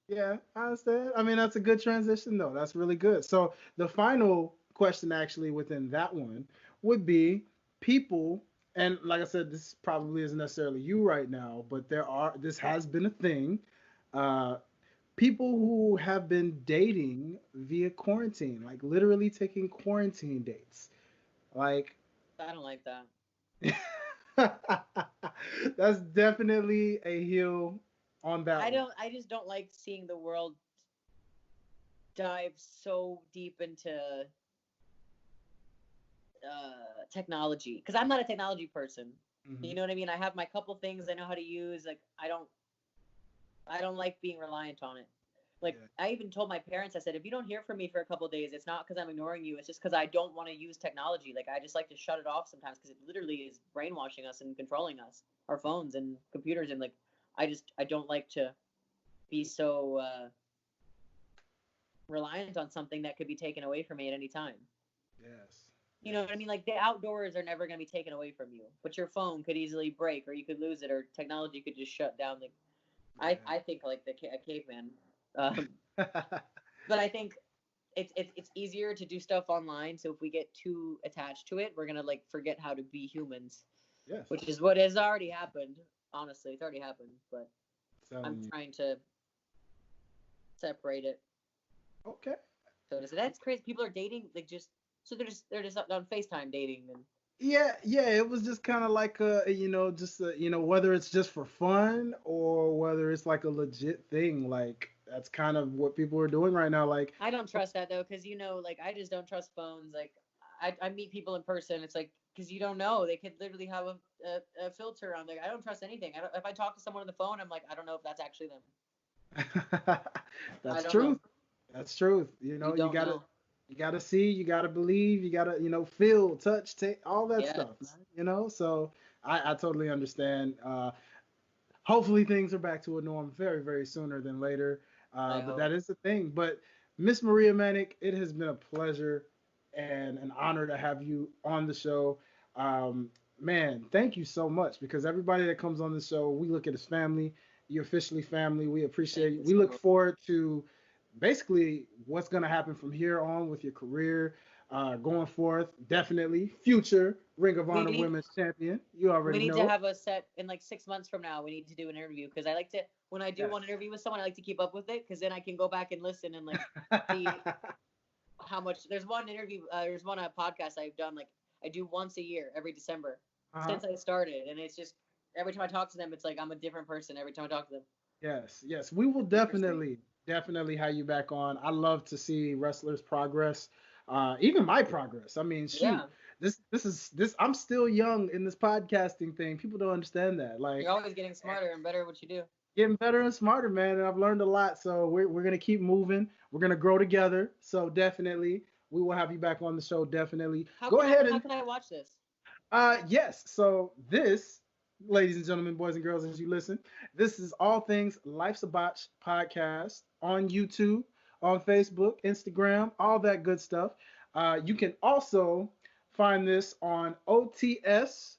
Yeah, I understand. I mean, that's a good transition, though. That's really good. So the final question, actually, within that one would be people, and like I said, this probably isn't necessarily you right now, but this has been a thing. Uh, People who have been dating via quarantine, like literally taking quarantine dates. Like, I don't like that. that's definitely a hill on that I one. don't. I just don't like seeing the world dive so deep into technology because I'm not a technology person. You Hmm. know what I mean? I have my couple things I know how to use. Like I don't like being reliant on it. Like Yeah, I even told my parents, I said, if you don't hear from me for a couple of days, it's not because I'm ignoring you. It's just because I don't want to use technology. Like I just like to shut it off sometimes because it literally is brainwashing us and controlling us, our phones and computers, and like I don't like to be so reliant on something that could be taken away from me at any time. yes, You know what I yes, mean? Like the outdoors are never going to be taken away from you, but your phone could easily break, or you could lose it, or technology could just shut down. Like I think like a caveman. Um, yeah. but I think it's easier to do stuff online. So if we get too attached to it, we're gonna like forget how to be humans, Yes, which is what has already happened. Honestly, it's already happened. But I'm telling you. trying to separate it. Okay. So that's crazy. People are dating like just so they're just on FaceTime dating and Yeah, yeah, it was just kind of like just whether it's just for fun or whether it's like a legit thing. Like that's kind of what people are doing right now. Like, I don't trust that though, because like I just don't trust phones. Like I meet people in person. It's like because you don't know they could literally have a filter on there. I don't trust anything. I don't, if I talk to someone on the phone, I'm like I don't know if that's actually them. I that's don't know. truth. That's truth. You don't know. You gotta see, you gotta believe, you gotta feel, touch, take all that stuff, Yes, man. So I totally understand. Hopefully things are back to a norm very, very sooner than later. I But hope. that is the thing. But Miss Maria Manic, it has been a pleasure and an honor to have you on the show. Um, Man, thank you so much because everybody that comes on the show, we look at as family. You're officially family. We Thank appreciate you. you We so look much. forward to basically what's going to happen from here on with your career going forth. Definitely future Ring of We Honor need Women's Champion. You we already need to know. have a set in like 6 months from now. We need to do an interview because I like to when I do Yes. one interview with someone, I like to keep up with it because then I can go back and listen and like see how much. There's one interview. There's one podcast I've done like I do once a year every December Uh-huh. since I started, and it's just every time I talk to them, it's like I'm a different person every time I talk to them. Yes, yes, we will It's interesting. definitely have you back on. I love to see wrestlers progress, even my progress. I mean, shoot, Yeah, this. I'm still young in this podcasting thing. People don't understand that. you're Like, always getting smarter and better at what you do. getting better and smarter, man. And I've learned a lot. So we're gonna keep moving. We're gonna grow together. So definitely, we will have you back on the show. Definitely, How go can I ahead how and can I watch this? yes. So this, ladies and gentlemen, boys and girls, as you listen, this is all things Life's a Botch podcast on YouTube, on Facebook, Instagram, all that good stuff. You can also find this on otsguys.com.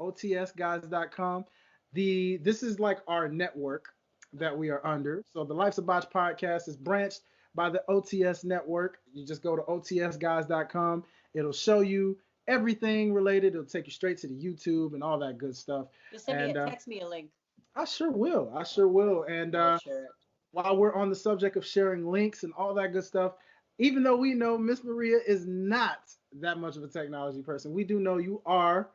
Otsguys.com. This is like our network that we are under. So the Life's a Botch podcast is branched by the OTS network. You just go to otsguys.com. It'll show you everything related. It'll take you straight to the YouTube and all that good stuff. Just send me a And text me a link. I sure will. I sure will. And I'll share it. while we're on the subject of sharing links and all that good stuff, even though we know Miss Maria is not that much of a technology person, we do know you are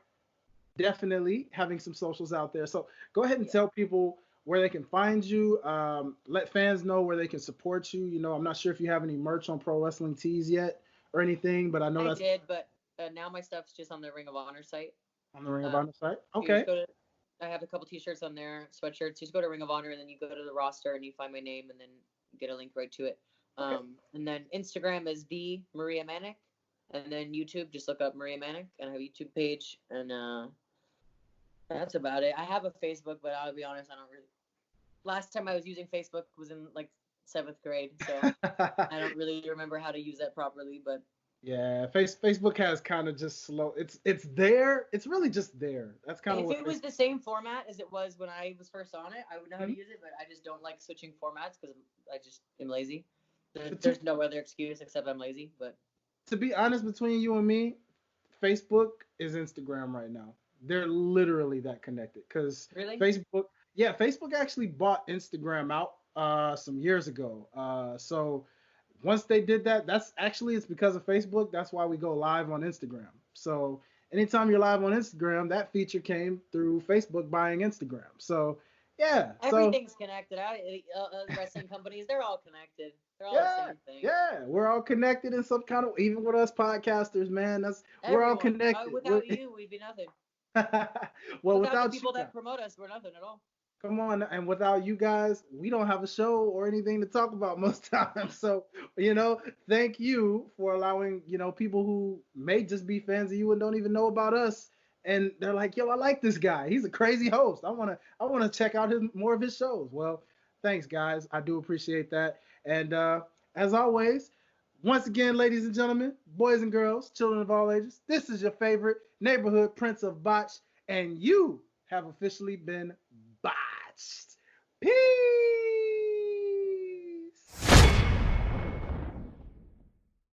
definitely having some socials out there. So go ahead and Yeah, tell people where they can find you. Let fans know where they can support you. I'm not sure if you have any merch on Pro Wrestling Tees yet or anything, but I know I that's did, but now my stuff's just on the Ring of Honor site. on the Ring of Um, Honor site. you just Okay. go to. I have a couple T-shirts on there, sweatshirts. You just go to Ring of Honor, and then you go to the roster, and you find my name, and then you get a link right to it. Okay. And then Instagram is the Maria Manic, and then YouTube, just look up Maria Manic, and I have a YouTube page, and that's about it. I have a Facebook, but I'll be honest, I don't really. Last time I was using Facebook was in like seventh grade, so I don't really remember how to use that properly. But Yeah, Facebook has kind of just slow. It's there. It's really just there. That's kind of if what it was Facebook. the same format as it was when I was first on it, I would know how to Mhm. use it. But I just don't like switching formats because I just am lazy. But There's no other excuse except I'm lazy. But to be honest, between you and me, Facebook is Instagram right now. They're literally that connected because really, Facebook, yeah, Facebook actually bought Instagram out some years ago. So once they did that, that's actually it's because of Facebook. That's why we go live on Instagram. So anytime you're live on Instagram, that feature came through Facebook buying Instagram. So yeah, so everything's connected. Wrestling companies, they're all connected. They're all the yeah, same thing. yeah, we're all connected in some kind of even with us podcasters, man. That's we're all Everyone. connected. Without you, we'd be nothing. Well, Without the without you people guys, that promote us, we're nothing at all. come on, and without you guys, we don't have a show or anything to talk about most times. So, thank you for allowing, people who may just be fans of you and don't even know about us. And they're like, yo, I like this guy. He's a crazy host. I wanna check out his more of his shows. Well, thanks, guys. I do appreciate that. And as always, once again, ladies and gentlemen, boys and girls, children of all ages, this is your favorite neighborhood Prince of Botch, and you have officially been botched. Peace.